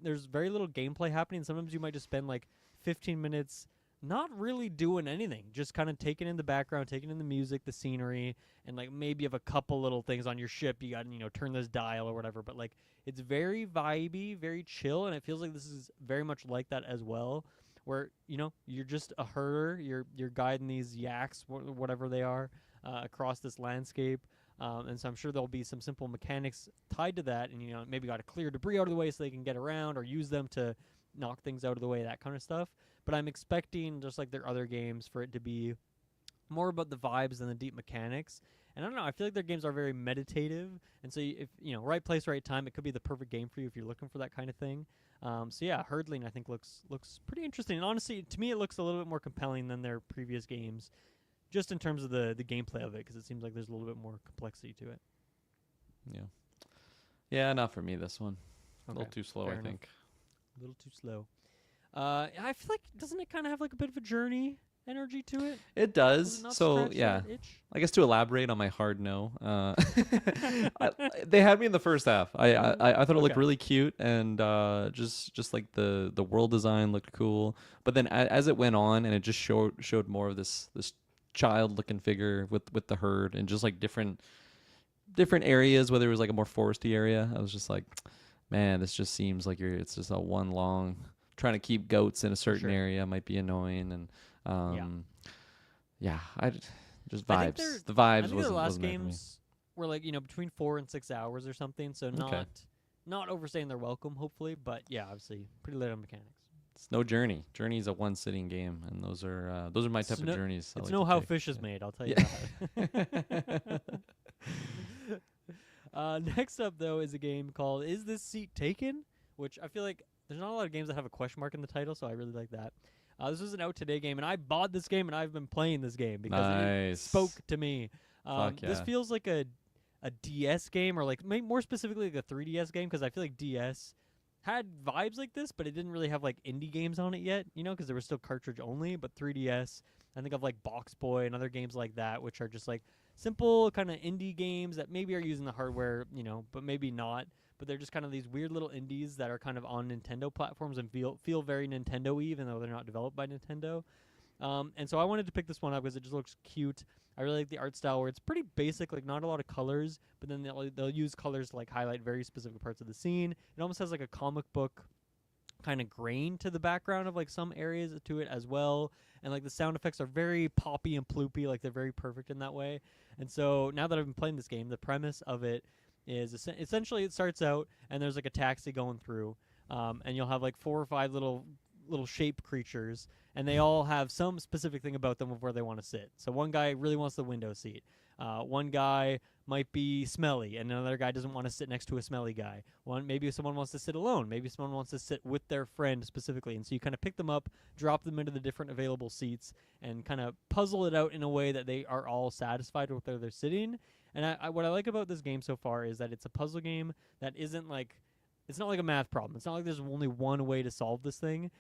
there's very little gameplay happening. Sometimes you might just spend like 15 minutes not really doing anything, just kind of taking in the background, taking in the music, the scenery, and like maybe you have a couple little things on your ship. You got to turn this dial or whatever. But like it's very vibey, very chill, and it feels like this is very much like that as well. Where you're just a herder, you're guiding these yaks, whatever they are, across this landscape. And so I'm sure there'll be some simple mechanics tied to that, and maybe got to clear debris out of the way so they can get around or use them to knock things out of the way, that kind of stuff. But I'm expecting, just like their other games, for it to be more about the vibes than the deep mechanics. And I don't know, I feel like their games are very meditative, and so if right place, right time, it could be the perfect game for you if you're looking for that kind of thing. So yeah, Herdling I think looks pretty interesting, and honestly, to me, it looks a little bit more compelling than their previous games, just in terms of the gameplay of it, because it seems like there's a little bit more complexity to it. Yeah, not for me, this one. Okay, a little too slow, I think. A little too slow. I feel like, doesn't it kind of have like a bit of a journey? energy to it. It Does does. it not So scratch yeah, that itch? I guess to elaborate on my hard no, they had me in the first half. I thought it looked Okay. really cute, and just like the world design looked cool. But then as it went on, and it just showed more of this child looking figure with the herd, and just like different areas, whether it was like a more foresty area. I was just like, man, this just seems like it's just a one long trying to keep goats in a certain area might be annoying, and Yeah. yeah, just I think vibes. The I vibes think the last wasn't there for me. games were like between 4 and 6 hours or something. So Okay. not overstaying their welcome, hopefully. But yeah, obviously pretty lit on mechanics. It's no Journey. Journey's a one sitting game, and those are my type of journeys. It's I like no to how take. fish is Yeah. made. I'll tell you Yeah. that. Next up, though, is a game called "Is This Seat Taken?" which I feel like there's not a lot of games that have a question mark in the title, so I really like that. This was an out today game, and I bought this game, and I've been playing this game because it Nice. spoke to me. Fuck This yeah. feels like a DS game, or like more specifically like a 3DS game, because I feel like DS had vibes like this, but it didn't really have like indie games on it yet, because there was still cartridge only. But 3DS, I think of like Box Boy and other games like that, which are just like simple kind of indie games that maybe are using the hardware, but maybe not. But they're just kind of these weird little indies that are kind of on Nintendo platforms and feel very Nintendo-y, even though they're not developed by Nintendo. And so I wanted to pick this one up because it just looks cute. I really like the art style where it's pretty basic, like not a lot of colors, but then they'll use colors to like highlight very specific parts of the scene. It almost has like a comic book kind of grain to the background of like some areas to it as well. And like the sound effects are very poppy and ploopy, like they're very perfect in that way. And so now that I've been playing this game, the premise of it is essentially it starts out and there's like a taxi going through, and you'll have like 4 or 5 little shape creatures, and they all have some specific thing about them of where they want to sit. So one guy really wants the window seat. One guy might be smelly, and another guy doesn't want to sit next to a smelly guy. Maybe someone wants to sit alone. Maybe someone wants to sit with their friend specifically. And so you kind of pick them up, drop them into the different available seats, and kind of puzzle it out in a way that they are all satisfied with where they're sitting. And what I like about this game so far is that it's a puzzle game that isn't like, it's not like a math problem. It's not like there's only one way to solve this thing.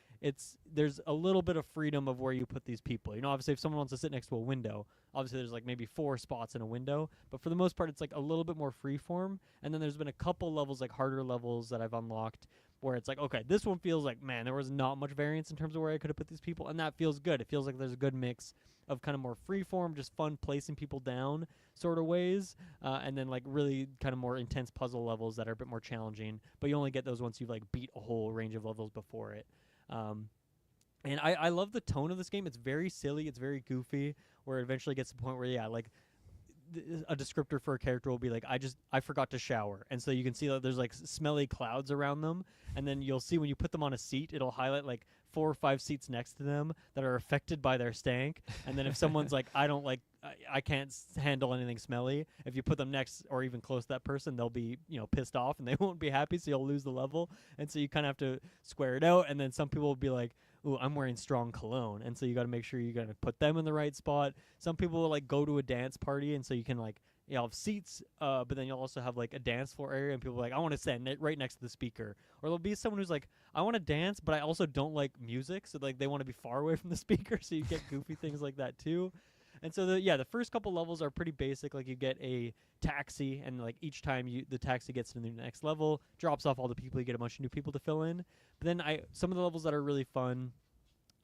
There's a little bit of freedom of where you put these people. Obviously if someone wants to sit next to a window, obviously there's like maybe 4 spots in a window, but for the most part it's like a little bit more free form. And then there's been a couple levels, like harder levels that I've unlocked, where it's like, okay, this one feels like, man, there was not much variance in terms of where I could have put these people, and that feels good. It feels like there's a good mix of kind of more free form, just fun placing people down sort of ways, and then like really kind of more intense puzzle levels that are a bit more challenging, but you only get those once you've like beat a whole range of levels before it. And I love the tone of this game. It's very silly, it's very goofy, where it eventually gets to the point where, yeah, like a descriptor for a character will be like, I forgot to shower, and so you can see that there's like smelly clouds around them, and then you'll see when you put them on a seat, it'll highlight like 4 or 5 seats next to them that are affected by their stank. And then if someone's like, I can't handle anything smelly, if you put them next or even close to that person, they'll be pissed off and they won't be happy, so you'll lose the level. And so you kind of have to square it out. And then some people will be like, ooh, I'm wearing strong cologne, and so you got to make sure you're going to put them in the right spot. Some people will like go to a dance party, and so you can like, you'll have seats, but then you'll also have like a dance floor area, and people are like, I want to stand right next to the speaker. Or there'll be someone who's like, I want to dance, but I also don't like music, so like they want to be far away from the speaker, so you get goofy things like that too. And so the first couple levels are pretty basic. Like you get a taxi, and like each time the taxi gets to the next level, drops off all the people, you get a bunch of new people to fill in. But then some of the levels that are really fun,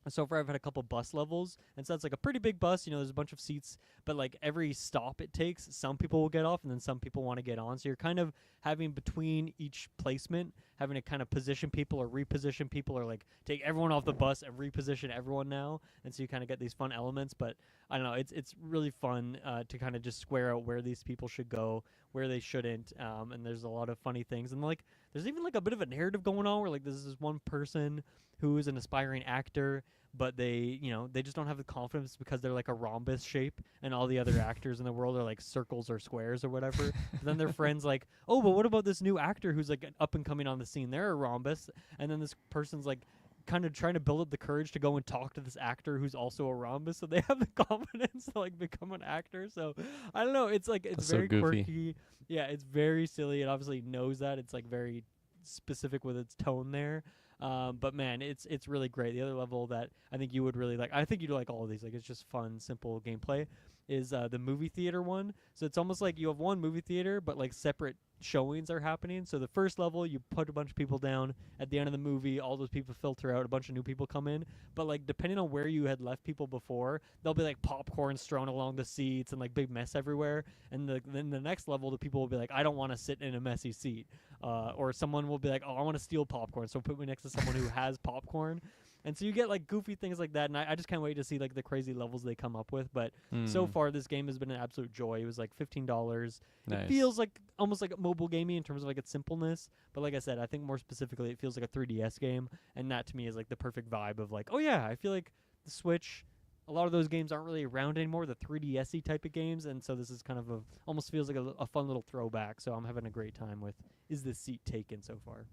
so far I've had a couple bus levels, and so it's like a pretty big bus, there's a bunch of seats, but like every stop it takes, some people will get off and then some people want to get on. So you're kind of having between each placement, having to kind of position people or reposition people, or like take everyone off the bus and reposition everyone now. And so you kind of get these fun elements, but I don't know, it's really fun to kind of just square out where these people should go, where they shouldn't, and there's a lot of funny things. And like there's even like a bit of a narrative going on where like there's this one person who is an aspiring actor, but they just don't have the confidence because they're like a rhombus shape, and all the other actors in the world are like circles or squares or whatever. Then their friends like, oh, but what about this new actor who's like up and coming on the scene? They're a rhombus. And then this person's like kind of trying to build up the courage to go and talk to this actor who's also a rhombus, so they have the confidence to like become an actor. So I don't know, it's like it's That's very so goofy. quirky. Yeah, it's very silly. It obviously knows that. It's like very specific with its tone there. But man, it's really great. The other level that I think you would really like, I think you'd like all of these. Like, it's just fun, simple gameplay. Is the movie theater one. So it's almost like you have one movie theater, but like separate showings are happening. So the first level, you put a bunch of people down. At the end of the movie, all those people filter out. A bunch of new people come in. But like depending on where you had left people before, there'll be like popcorn strewn along the seats and like big mess everywhere. And then the next level, the people will be like, I don't want to sit in a messy seat. Or someone will be like, oh, I want to steal popcorn. So put me next to someone who has popcorn. And so you get like goofy things like that, and I just can't wait to see like the crazy levels they come up with. But so far, this game has been an absolute joy. It was like $15. Nice. It feels like almost like a mobile gaming in terms of like its simpleness. But like I said, I think more specifically, it feels like a 3DS game, and that to me is like the perfect vibe of like, oh yeah, I feel like the Switch. A lot of those games aren't really around anymore, the 3DS-y type of games, and so this is kind of almost feels like a fun little throwback. So I'm having a great time with Is This Seat Taken so far.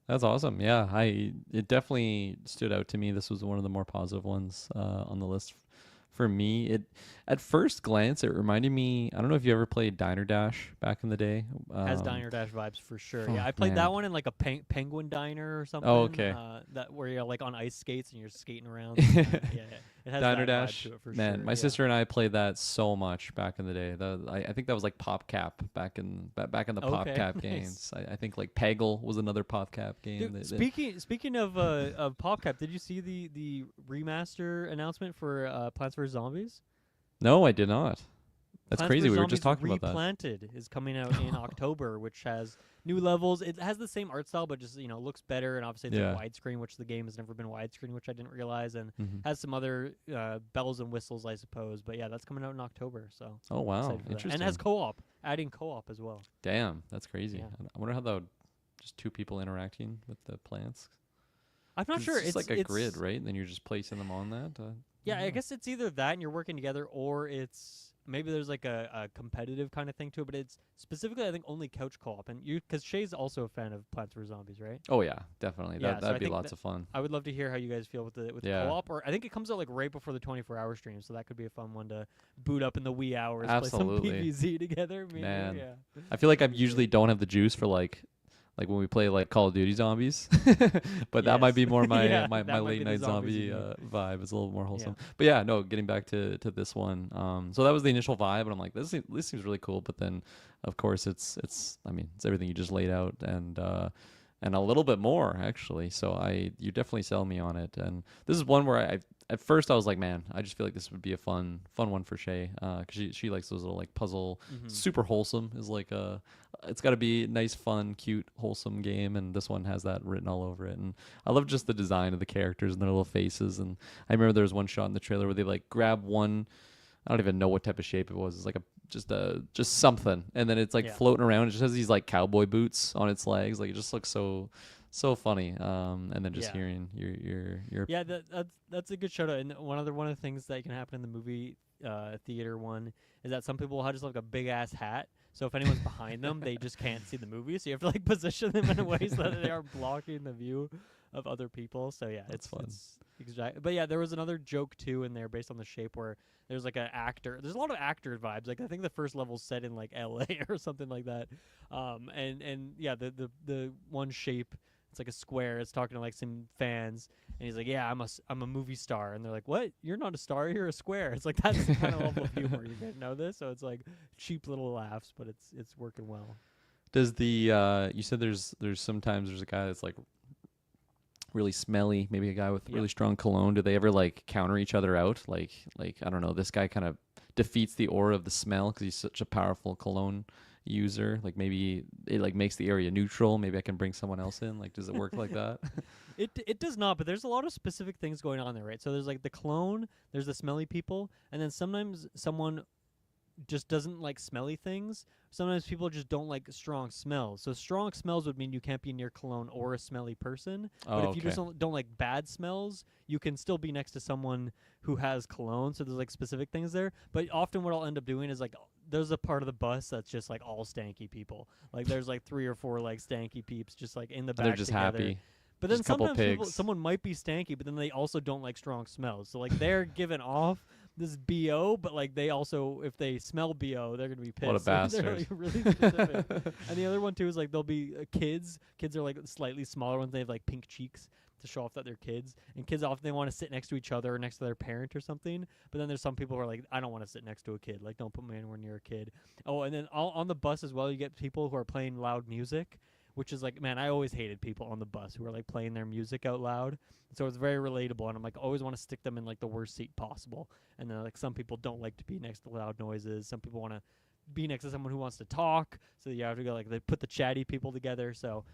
That's awesome. Yeah, it definitely stood out to me. This was one of the more positive ones on the list for me. It at first glance, it reminded me. I don't know if you ever played Diner Dash back in the day. Has Diner Dash vibes for sure. Oh, Yeah, I played man. that one in like a penguin diner or something. Oh, okay. That where you're like on ice skates and you're skating around. Yeah, it has Diner that Dash, vibe to it for man. sure. My yeah. sister and I played that so much back in the day. I think that was like PopCap back in the Okay, PopCap nice. games. I think like Peggle was another PopCap game. Dude, speaking of PopCap, did you see the remaster announcement for Plants vs Zombies? No, I did not. That's Plants crazy. vs. We were just Zombies talking about that. Replanted is coming out in October, which has new levels. It has the same art style, but just looks better. And obviously, it's like widescreen, which the game has never been widescreen, which I didn't realize, and has some other bells and whistles, I suppose. But yeah, that's coming out in October. So Oh wow, excited for that. interesting. And it has co-op, adding co-op as well. Damn, that's crazy. Yeah. I wonder how that would just two people interacting with the plants. I'm not 'Cause sure. It's like a grid, right? And then you're just placing them on that. Yeah, I guess it's either that and you're working together, or it's maybe there's like a competitive kind of thing to it. But it's specifically, I think, only couch co-op. And because Shay's also a fan of Plants vs Zombies, right? Oh yeah, definitely. Yeah, so I That'd be think lots of fun. I would love to hear how you guys feel with the Yeah. co-op. Or I think it comes out like right before the 24-hour stream, so that could be a fun one to boot up in the wee hours, Absolutely. play some PvZ together. Maybe. Man. Yeah. I feel like I usually don't have the juice for like when we play like Call of Duty zombies, but that might be more my Yeah, my, that my might late be the night zombies zombie in you. vibe. It's a little more wholesome. But yeah, no, getting back to this one. So that was the initial vibe, and I'm like, this seems really cool. But then, of course, it's everything you just laid out, and a little bit more actually. So you definitely sell me on it. And this is one where at first I was like, man, I just feel like this would be a fun one for Shay, because she likes those little like puzzle, super wholesome. Is like it's got to be nice, fun, cute, wholesome game, and this one has that written all over it. And I love just the design of the characters and their little faces. And I remember there was one shot in the trailer where they like grab one. I don't even know what type of shape it was. It's like just something, and then it's like floating around. It just has these like cowboy boots on its legs. Like it just looks so funny. And then just hearing your that's a good shout out. And one of the things that can happen in the movie theater one is that some people have just like a big ass hat. So if anyone's behind them, they just can't see the movie. So you have to like position them in a way so that they aren't blocking the view of other people. So yeah, That's fun. It's exactly. But yeah, there was another joke too in there based on the shape where there's like an actor. There's a lot of actor vibes. Like I think the first level's set in like LA or something like that. And yeah, the one shape, it's like a square. It's talking to like some fans, and he's like, "Yeah, I'm a movie star," and they're like, "What? You're not a star. You're a square." It's like that's the kind of level of humor. You didn't know this, so it's like cheap little laughs, but it's working well. Does the you said there's sometimes there's a guy that's like really smelly, maybe a guy with really strong cologne. Do they ever like counter each other out? Like I don't know, this guy kind of defeats the aura of the smell because he's such a powerful cologne user. Like maybe it like makes the area neutral. Maybe I can bring someone else in. Like does it work like that? It does not, but there's a lot of specific things going on there, right? So there's like the clone, there's the smelly people, and then sometimes someone just doesn't like smelly things. Sometimes people just don't like strong smells. So strong smells would mean you can't be near cologne or a smelly person. But if you just don't like bad smells, you can still be next to someone who has cologne. So there's like specific things there. But often what I'll end up doing is like there's a part of the bus that's just like all stanky people. Like there's like 3 or 4 like stanky peeps just like in the back. They're just together. happy. But then Just a couple sometimes pigs. someone might be stanky, but then they also don't like strong smells. So like they're given off, this BO, but like they also, if they smell BO, they're gonna be pissed. What a bastard. They're like really specific. And the other one too is like they'll be kids. Kids are like slightly smaller ones. They have like pink cheeks to show off that they're kids. And kids often they want to sit next to each other or next to their parent or something. But then there's some people who are like, I don't want to sit next to a kid. Like, don't put me anywhere near a kid. Oh, and then on the bus as well, you get people who are playing loud music, which is like, man, I always hated people on the bus who are like playing their music out loud. So it's very relatable, and I'm like, always want to stick them in like the worst seat possible. And then like some people don't like to be next to loud noises. Some people want to be next to someone who wants to talk. So you have to go like they put the chatty people together. So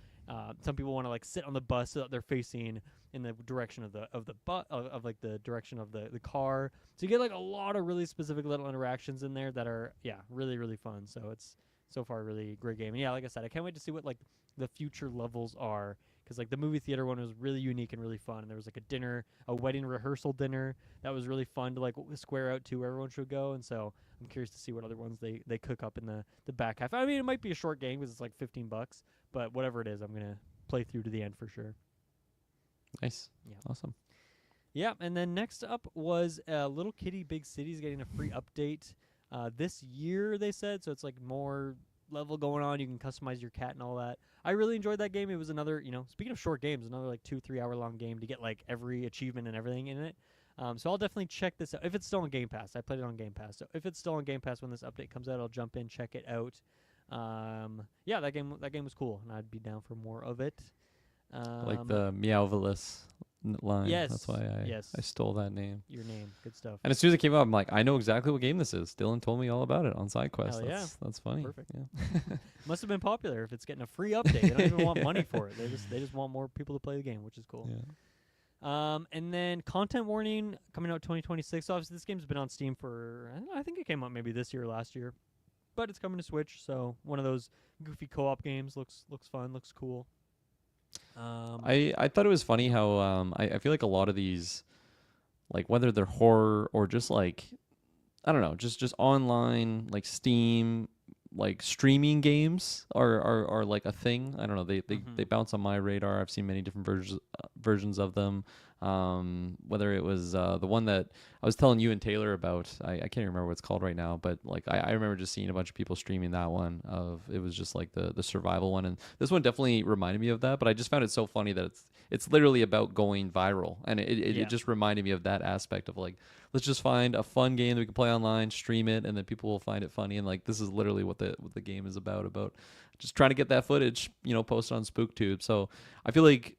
some people want to like sit on the bus so that they're facing in the direction of the like the direction of the car. So you get like a lot of really specific little interactions in there that are really really fun. So it's so far a really great game. And yeah, like I said, I can't wait to see what like the future levels are, because like the movie theater one was really unique and really fun. And there was like a wedding rehearsal dinner that was really fun to like square out to where everyone should go. And so I'm curious to see what other ones they cook up in the back half. I mean, it might be a short game because it's like $15, but whatever it is, I'm gonna play through to the end for sure. Nice. Yeah. Awesome. Yeah, and then next up was Little Kitty Big Cities getting a free update this year, they said. So it's like more level going on. You can customize your cat and all that. I really enjoyed that game. It was another, speaking of short games, another like 2-3 hour long game to get like every achievement and everything in it. So I'll definitely check this out if it's still on Game Pass. I played it on Game Pass, so if it's still on Game Pass when this update comes out, I'll jump in, check it out. Yeah, that game was cool, and I'd be down for more of it. Like the Meowvelous line. Yes. That's why I stole that name. Your name. Good stuff. And as soon as it came up, I'm like, I know exactly what game this is. Dylan told me all about it on Sidequest. Hell yeah. That's funny. Perfect. Yeah. Must have been popular if it's getting a free update. They don't even want money for it. They just want more people to play the game, which is cool. Yeah. And then content warning coming out 2026. So obviously this game's been on Steam for, I think it came out maybe this year or last year, but it's coming to Switch. So one of those goofy co-op games. Looks fun. Looks cool. I thought it was funny how I feel like a lot of these, like whether they're horror or just like, I don't know, just online like Steam like streaming games are like a thing. I don't know, they bounce on my radar. I've seen many different versions of them. Whether it was the one that I was telling you and Taylor about, I can't remember what it's called right now, but like I remember just seeing a bunch of people streaming that one. It was just like the survival one, and this one definitely reminded me of that. But I just found it so funny that it's literally about going viral, and it just reminded me of that aspect of like, let's just find a fun game that we can play online, stream it, and then people will find it funny. And like this is literally what the game is about just trying to get that footage, posted on SpookTube. So I feel like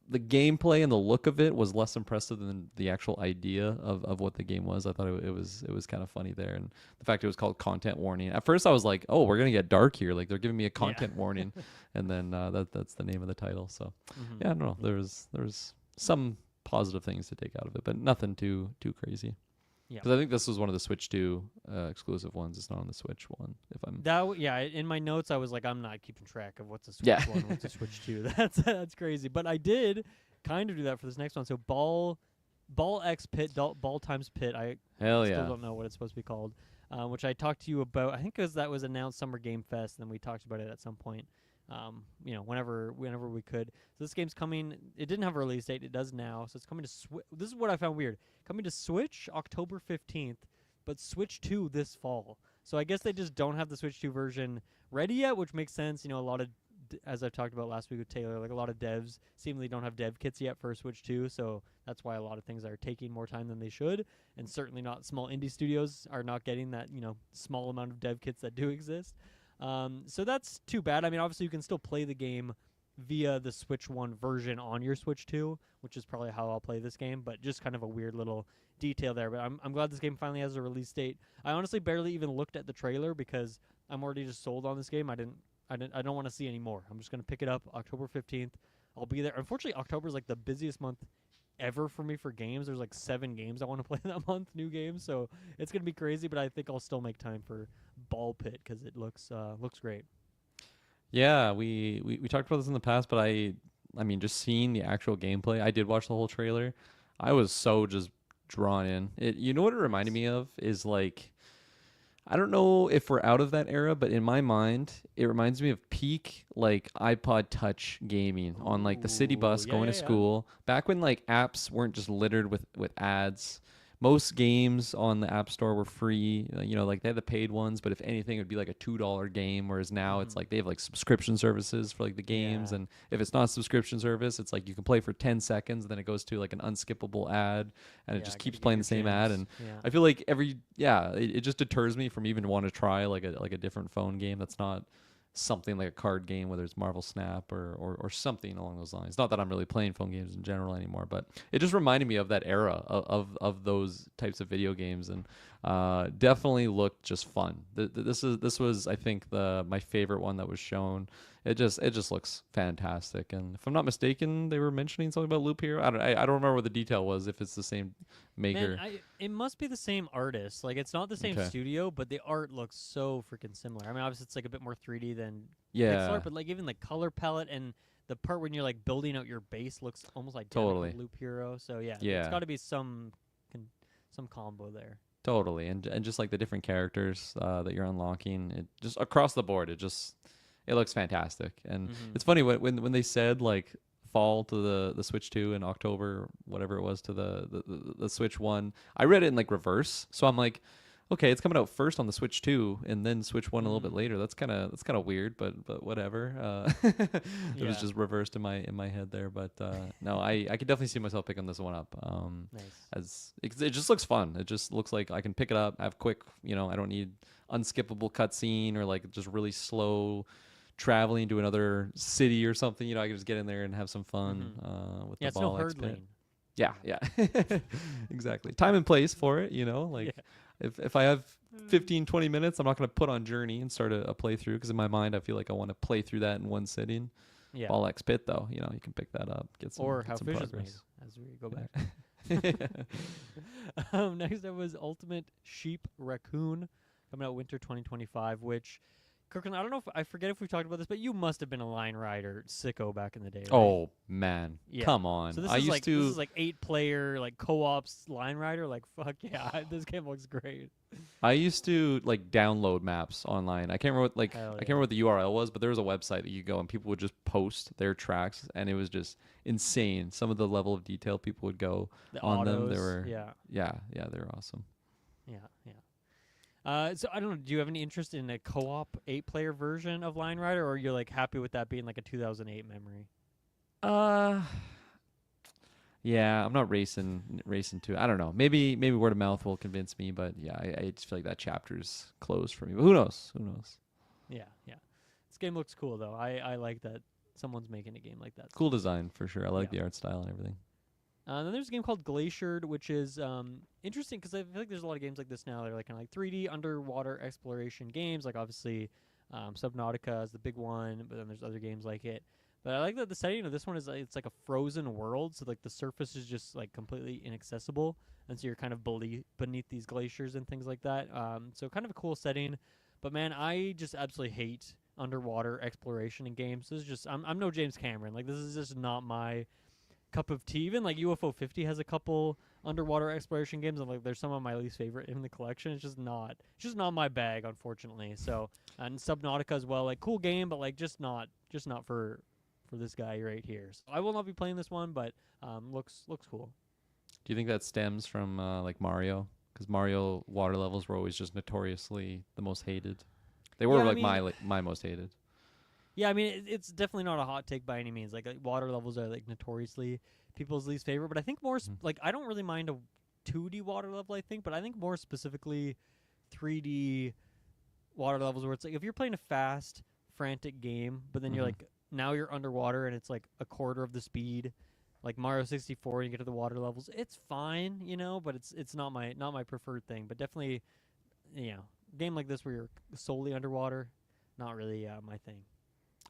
the gameplay and the look of it was less impressive than the actual idea of what the game was. I thought it was kind of funny there, and the fact it was called content warning. At first, I was like, "Oh, we're gonna get dark here. Like they're giving me a content warning," and then that's the name of the title. So yeah, I don't know. There was some positive things to take out of it, but nothing too crazy. Yeah, because I think this was one of the Switch 2 exclusive ones. It's not on the Switch one. If I'm in my notes I was like, I'm not keeping track of what's a Switch one, what's a Switch 2. That's crazy. But I did kind of do that for this next one. So Ball X Pit, Ball times Pit. I still don't know what it's supposed to be called. Which I talked to you about. I think because that was announced Summer Game Fest, and then we talked about it at some point. Whenever we could. So this game's coming. It didn't have a release date. It does now. So it's coming to Switch. This is what I found weird. Coming to Switch October 15th, but Switch 2 this fall. So I guess they just don't have the Switch 2 version ready yet, which makes sense. A lot of, as I've talked about last week with Taylor, like a lot of devs seemingly don't have dev kits yet for Switch 2. So that's why a lot of things are taking more time than they should. And certainly not small indie studios are not getting that, small amount of dev kits that do exist. So that's too bad. I mean, obviously you can still play the game via the Switch 1 version on your Switch 2, which is probably how I'll play this game, but just kind of a weird little detail there. But I'm glad this game finally has a release date. I honestly barely even looked at the trailer because I'm already just sold on this game. I don't want to see any more. I'm just going to pick it up October 15th. I'll be there. Unfortunately, October is like the busiest month ever for me for games. There's like 7 games I want to play that month, new games, so it's going to be crazy, but I think I'll still make time for Ball Pit because it looks great. Yeah, we talked about this in the past, but I mean, just seeing the actual gameplay, I did watch the whole trailer. I was so just drawn in. What it reminded me of is like, I don't know if we're out of that era, but in my mind, it reminds me of peak like iPod Touch gaming on like the city bus going to school. Back when like apps weren't just littered with ads, most games on the App Store were free. Like they had the paid ones, but if anything, it would be like a $2 game. Whereas now it's like they have like subscription services for like the games, and if it's not a subscription service, it's like you can play for 10 seconds, and then it goes to like an unskippable ad, and it just keeps playing the same ad. And I feel like it just deters me from even want to try like a different phone game that's not something like a card game, whether it's Marvel Snap or something along those lines. Not that I'm really playing phone games in general anymore, but it just reminded me of that era of those types of video games, and definitely looked just fun. This was I think my favorite one that was shown. It just looks fantastic, and if I'm not mistaken, they were mentioning something about Loop Hero. I don't remember what the detail was. If it's the same maker, Man, it must be the same artist. Like it's not the same studio, but the art looks so freaking similar. I mean, obviously it's like a bit more 3D than pixel art, but like even the color palette and the part when you're like building out your base looks almost like Loop Hero. So it's got to be some combo there. Totally, and just like the different characters that you're unlocking, it just across the board, it looks fantastic. And it's funny when they said like fall to the Switch 2 in October, whatever it was, to the Switch 1. I read it in like reverse, so I'm like, okay, it's coming out first on the Switch 2 and then Switch 1 a little bit later. That's kind of weird, but whatever. It was just reversed in my head there, but no, I could definitely see myself picking this one up. Nice. As it just looks fun. It just looks like I can pick it up, have quick. I don't need unskippable cutscene or like just really slow traveling to another city or something. I can just get in there and have some fun with the ball. It's no hurdling. Yeah, exactly. Time and place for it, if I have 15, 20 minutes, I'm not going to put on Journey and start a playthrough, because in my mind, I feel like I want to play through that in one sitting. Yeah. Ball X Pit, though, you can pick that up, get some or how some fish progress. is made, as we go back. Next up was Ultimate Sheep Raccoon, coming out winter 2025, which... Kirklin, I don't know I forget if we talked about this, but you must have been a line rider sicko back in the day. Right? Oh man, come on! So this is like 8-player like co-ops line rider. Like fuck yeah, this game looks great. I used to like download maps online. I can't remember what I can't remember what the URL was, but there was a website that you go and people would just post their tracks, and it was just insane. Some of the level of detail people would go on them. They were they were awesome. Yeah. So I don't know. Do you have any interest in a co-op 8-player version of Line Rider, or you're like happy with that being like a 2008 memory? Yeah, I'm not racing to. I don't know. Maybe word of mouth will convince me, but yeah, I just feel like that chapter's closed for me. But who knows? Yeah. This game looks cool though. I like that someone's making a game like that. Cool design for sure. I like the art style and everything. Then there's a game called Glaciered, which is interesting because I feel like there's a lot of games like this now that are like kind of like 3D underwater exploration games. Like obviously, Subnautica is the big one, but then there's other games like it. But I like that the setting of this one is it's like a frozen world, so like the surface is just like completely inaccessible, and so you're kind of beneath these glaciers and things like that. So kind of a cool setting. But man, I just absolutely hate underwater exploration in games. This is just I'm no James Cameron. Like this is just not my cup of tea. Even like UFO 50 has a couple underwater exploration games, and like there's some of my least favorite in the collection. It's just not my bag, unfortunately. So, and Subnautica as well, like cool game, but like just not for this guy right here. So I will not be playing this one, but looks cool. Do you think that stems from like Mario? Because Mario water levels were always just notoriously the most hated. They were my most hated. Yeah, I mean, it's definitely not a hot take by any means. Like water levels are like notoriously people's least favorite, but I think more like I don't really mind a 2D water level. I think, but I think more specifically 3D water levels where it's like if you're playing a fast, frantic game, but then you're like now you're underwater and it's like a quarter of the speed, like Mario 64. And you get to the water levels, it's fine, but it's not my preferred thing. But definitely, game like this where you're solely underwater, not really my thing.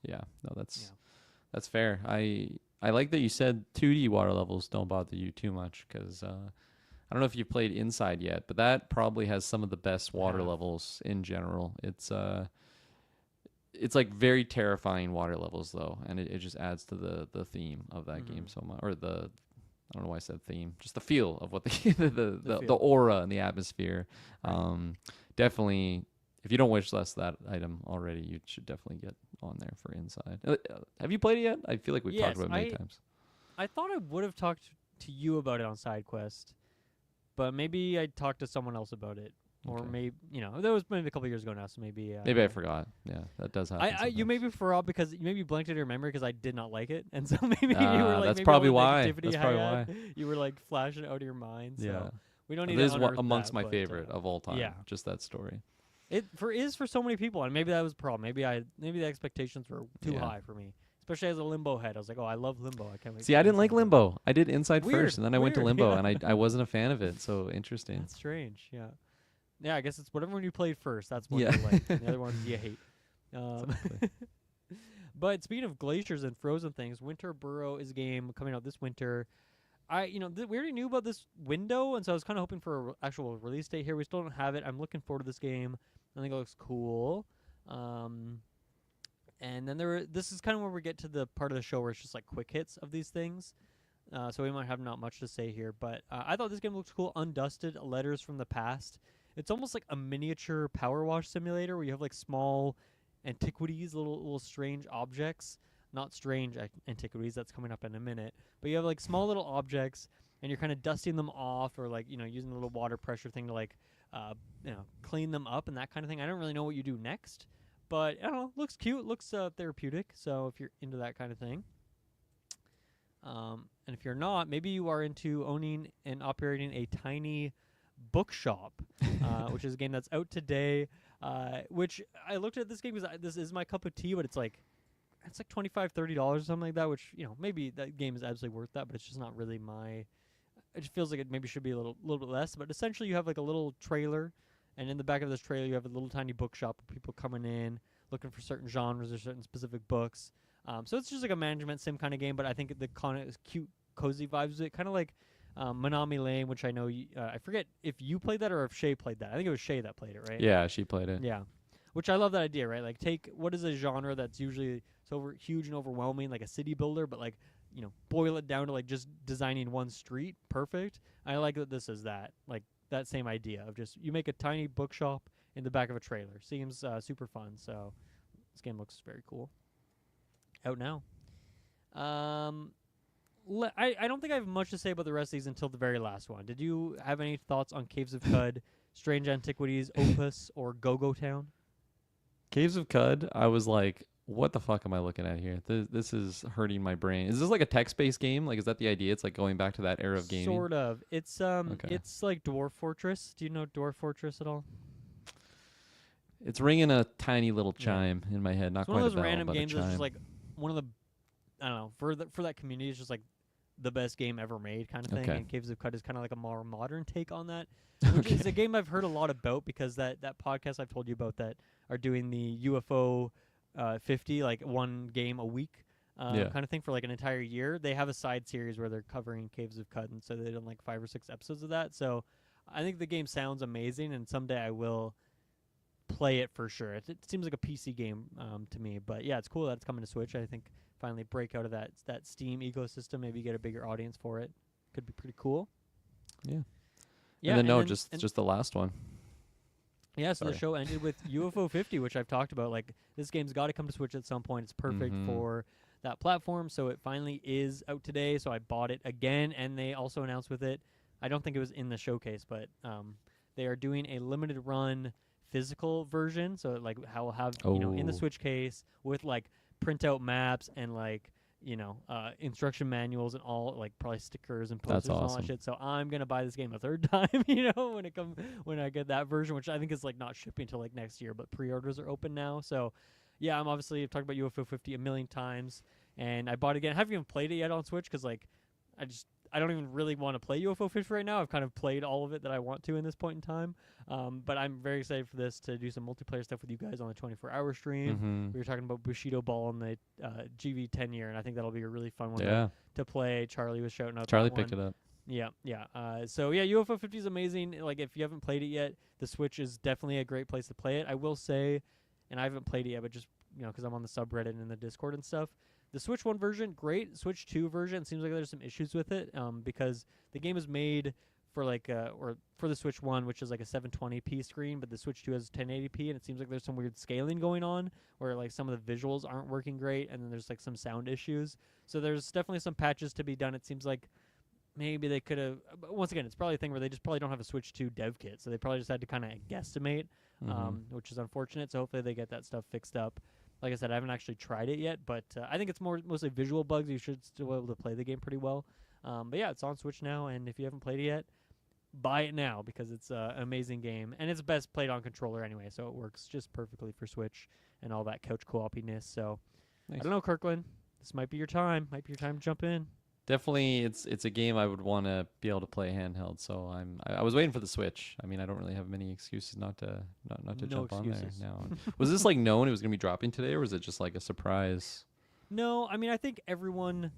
Yeah, no, that's fair. I like that you said 2D water levels don't bother you too much, because I don't know if you've played Inside yet, but that probably has some of the best water levels in general. It's like very terrifying water levels though, and it just adds to the theme of that game so much, or I don't know why I said theme, just the feel of what the aura and the atmosphere. Definitely. If you don't wish list that item already, you should definitely get on there for Inside. Have you played it yet? I feel like we've talked about it many times. I thought I would have talked to you about it on Sidequest, but maybe I talked to someone else about it. Or maybe, that was maybe a couple years ago now, so maybe... maybe I forgot. Yeah, that does happen. You maybe forgot because you maybe blanked it in your memory because I did not like it. And so maybe you were like... That's maybe probably all the why. negativity That's I probably had, why. You were like flashing it out of your mind. So Yeah. we don't need It to is unearth amongst that, my but, favorite of all time. Yeah. Just that story. It is for so many people, and maybe that was a problem. Maybe the expectations were too high for me. Especially as a Limbo head. I was like, oh, I love Limbo. I can't wait. See, I didn't like Limbo. I did Inside Weird, first, and then I went to Limbo, yeah. and I wasn't a fan of it. So interesting. That's strange. Yeah. Yeah, I guess it's whatever one you played first. That's what Yeah. you like. The other ones you hate. Exactly. But speaking of glaciers and frozen things, Winter Burrow is a game coming out this winter. We already knew about this window, and so I was kind of hoping for an actual release date here. We still don't have it. I'm looking forward to this game. I think it looks cool. And then this is kind of where we get to the part of the show where it's just like quick hits of these things. So we might have not much to say here, but I thought this game looks cool. Undusted Letters from the Past. It's almost like a miniature power wash simulator where you have like small antiquities, little strange objects. Not strange antiquities, that's coming up in a minute. But you have like small little objects, and you're kind of dusting them off, or like using a little water pressure thing to like clean them up and that kind of thing. I don't really know what you do next, but I don't know. Looks cute, looks therapeutic. So if you're into that kind of thing. And if you're not, maybe you are into owning and operating a tiny bookshop, which is a game that's out today. Which I looked at this game because this is my cup of tea, but it's like $25, $30 or something like that. Which maybe that game is absolutely worth that, but it's just not really my. It just feels like it maybe should be a little bit less. But essentially, you have like a little trailer, and in the back of this trailer, you have a little tiny bookshop with people coming in looking for certain genres or certain specific books. So it's just like a management sim kind of game, but I think the kind of cute, cozy vibes of it, kind of like Menominee Lane, which I know I forget if you played that or if Shay played that. I think it was Shay that played it, right? Yeah, she played it. Yeah, which I love that idea, right? Like take what is a genre that's usually so huge and overwhelming, like a city builder, but like boil it down to like just designing one street, perfect. I like that this is that, like that same idea of just you make a tiny bookshop in the back of a trailer. Seems super fun. So this game looks very cool. Out now. I don't think I have much to say about the rest of these until the very last one. Did you have any thoughts on Caves of Cud, Strange Antiquities, Opus, or Go-Go Town? Caves of Cud, I was like, what the fuck am I looking at here? This is hurting my brain. Is this like a text-based game? Like, is that the idea? It's like going back to that era of gaming? Sort of. It's it's like Dwarf Fortress. Do you know Dwarf Fortress at all? It's ringing a tiny little chime in my head. Not it's quite one of a those bell, random but games a that's chime. just like one of the, I don't know, for that community, it's just like the best game ever made kind of thing. Okay. And Caves of Cud is kind of like a more modern take on that. Which is a game I've heard a lot about because that podcast I've told you about that are doing the UFO 50, like one game a week kind of thing for like an entire year. They have a side series where they're covering Caves of Cud, and so they've done like 5 or 6 episodes of that. So I think the game sounds amazing, and someday I will play it for sure. It seems like a PC game to me, but yeah, it's cool that it's coming to Switch. I think finally break out of that Steam ecosystem, maybe get a bigger audience for it. Could be pretty cool. Yeah. Yeah. And then just the last one. Yeah, so the show ended with UFO 50, which I've talked about. Like, this game's got to come to Switch at some point. It's perfect for that platform, so it finally is out today. So I bought it again, and they also announced with it, I don't think it was in the showcase, but they are doing a limited run physical version. So like how we'll have in the Switch case with like printout maps and like instruction manuals and all, like probably stickers and posters and all that shit. So I'm gonna buy this game a third time, when I get that version, which I think is like not shipping until like next year, but pre-orders are open now. So yeah, I've talked about UFO 50 a million times, and I bought it again. I haven't even played it yet on Switch because like I don't even really want to play UFO 50 right now. I've kind of played all of it that I want to in this point in time. But I'm very excited for this to do some multiplayer stuff with you guys on the 24-hour stream. We were talking about Bushido Ball in the GV 10 year, and I think that'll be a really fun one to play. Charlie was shouting out Charlie that picked one. it up. Yeah. So yeah, UFO 50 is amazing. Like if you haven't played it yet, the Switch is definitely a great place to play it. I will say, and I haven't played it yet, but just because I'm on the subreddit and in the Discord and stuff. The Switch 1 version, great. Switch 2 version, seems like there's some issues with it because the game is made for like or for the Switch 1, which is like a 720p screen, but the Switch 2 has 1080p, and it seems like there's some weird scaling going on where like some of the visuals aren't working great, and then there's like some sound issues. So there's definitely some patches to be done. It seems like maybe they could have. Once again, it's probably a thing where they just probably don't have a Switch 2 dev kit, so they probably just had to kind of guesstimate, which is unfortunate. So hopefully they get that stuff fixed up. Like I said, I haven't actually tried it yet, but I think it's mostly visual bugs. You should still be able to play the game pretty well. But yeah, it's on Switch now, and if you haven't played it yet, buy it now because it's an amazing game, and it's best played on controller anyway, so it works just perfectly for Switch and all that couch co-opiness. So Nice. I don't know, Kirkland, this might be your time. Might be your time to jump in. Definitely, it's a game I would want to be able to play handheld. So I was waiting for the Switch. I mean, I don't really have many excuses not to No jump excuses. on there now. Was this like known it was gonna be dropping today, or was it just like a surprise? No, I mean, I think everyone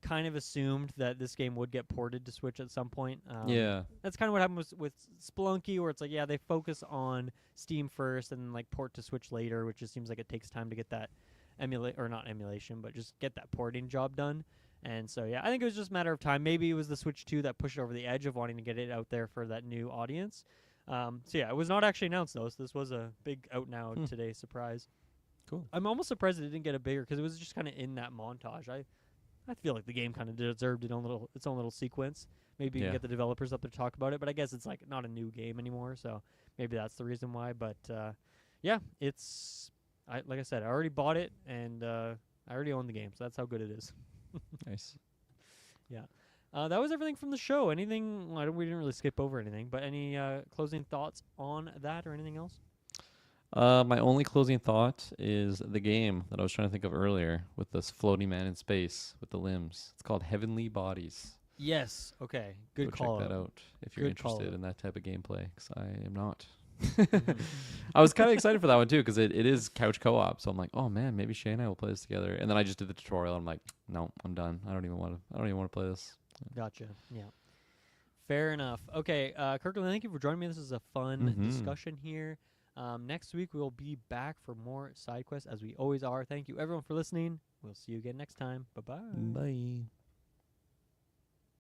kind of assumed that this game would get ported to Switch at some point. Yeah. That's kind of what happened with Spelunky, where it's like, yeah, they focus on Steam first and then like port to Switch later, which just seems like it takes time to get that not emulation, but just get that porting job done. And so, yeah, I think it was just a matter of time. Maybe it was the Switch 2 that pushed it over the edge of wanting to get it out there for that new audience. So, yeah, it was not actually announced, though. So this was a big out-now today surprise. Cool. I'm almost surprised it didn't get a bigger because it was just kind of in that montage. I feel like the game kind of deserved its own little sequence. Maybe you can get the developers up there to talk about it, but I guess it's like not a new game anymore, so maybe that's the reason why. But, yeah, like I said, I already bought it, and I already own the game, so that's how good it is. Nice. Yeah. That was everything from the show. Anything? We didn't really skip over anything, but any closing thoughts on that or anything else? My only closing thought is the game that I was trying to think of earlier with this floating man in space with the limbs. It's called Heavenly Bodies. Yes. Okay. Good Go call. check that out if you're Good call interested out. in that type of gameplay, because I am not. I was kind of excited for that one too, because it is couch co-op. So I'm like, oh man, maybe Shay and I will play this together. And then I just did the tutorial. And I'm like, no, I'm done. I don't even want to play this. Gotcha. Yeah. Fair enough. Okay, Kirkland, thank you for joining me. This is a fun discussion here. Next week we'll be back for more Sidequest as we always are. Thank you everyone for listening. We'll see you again next time. Bye-bye. Bye.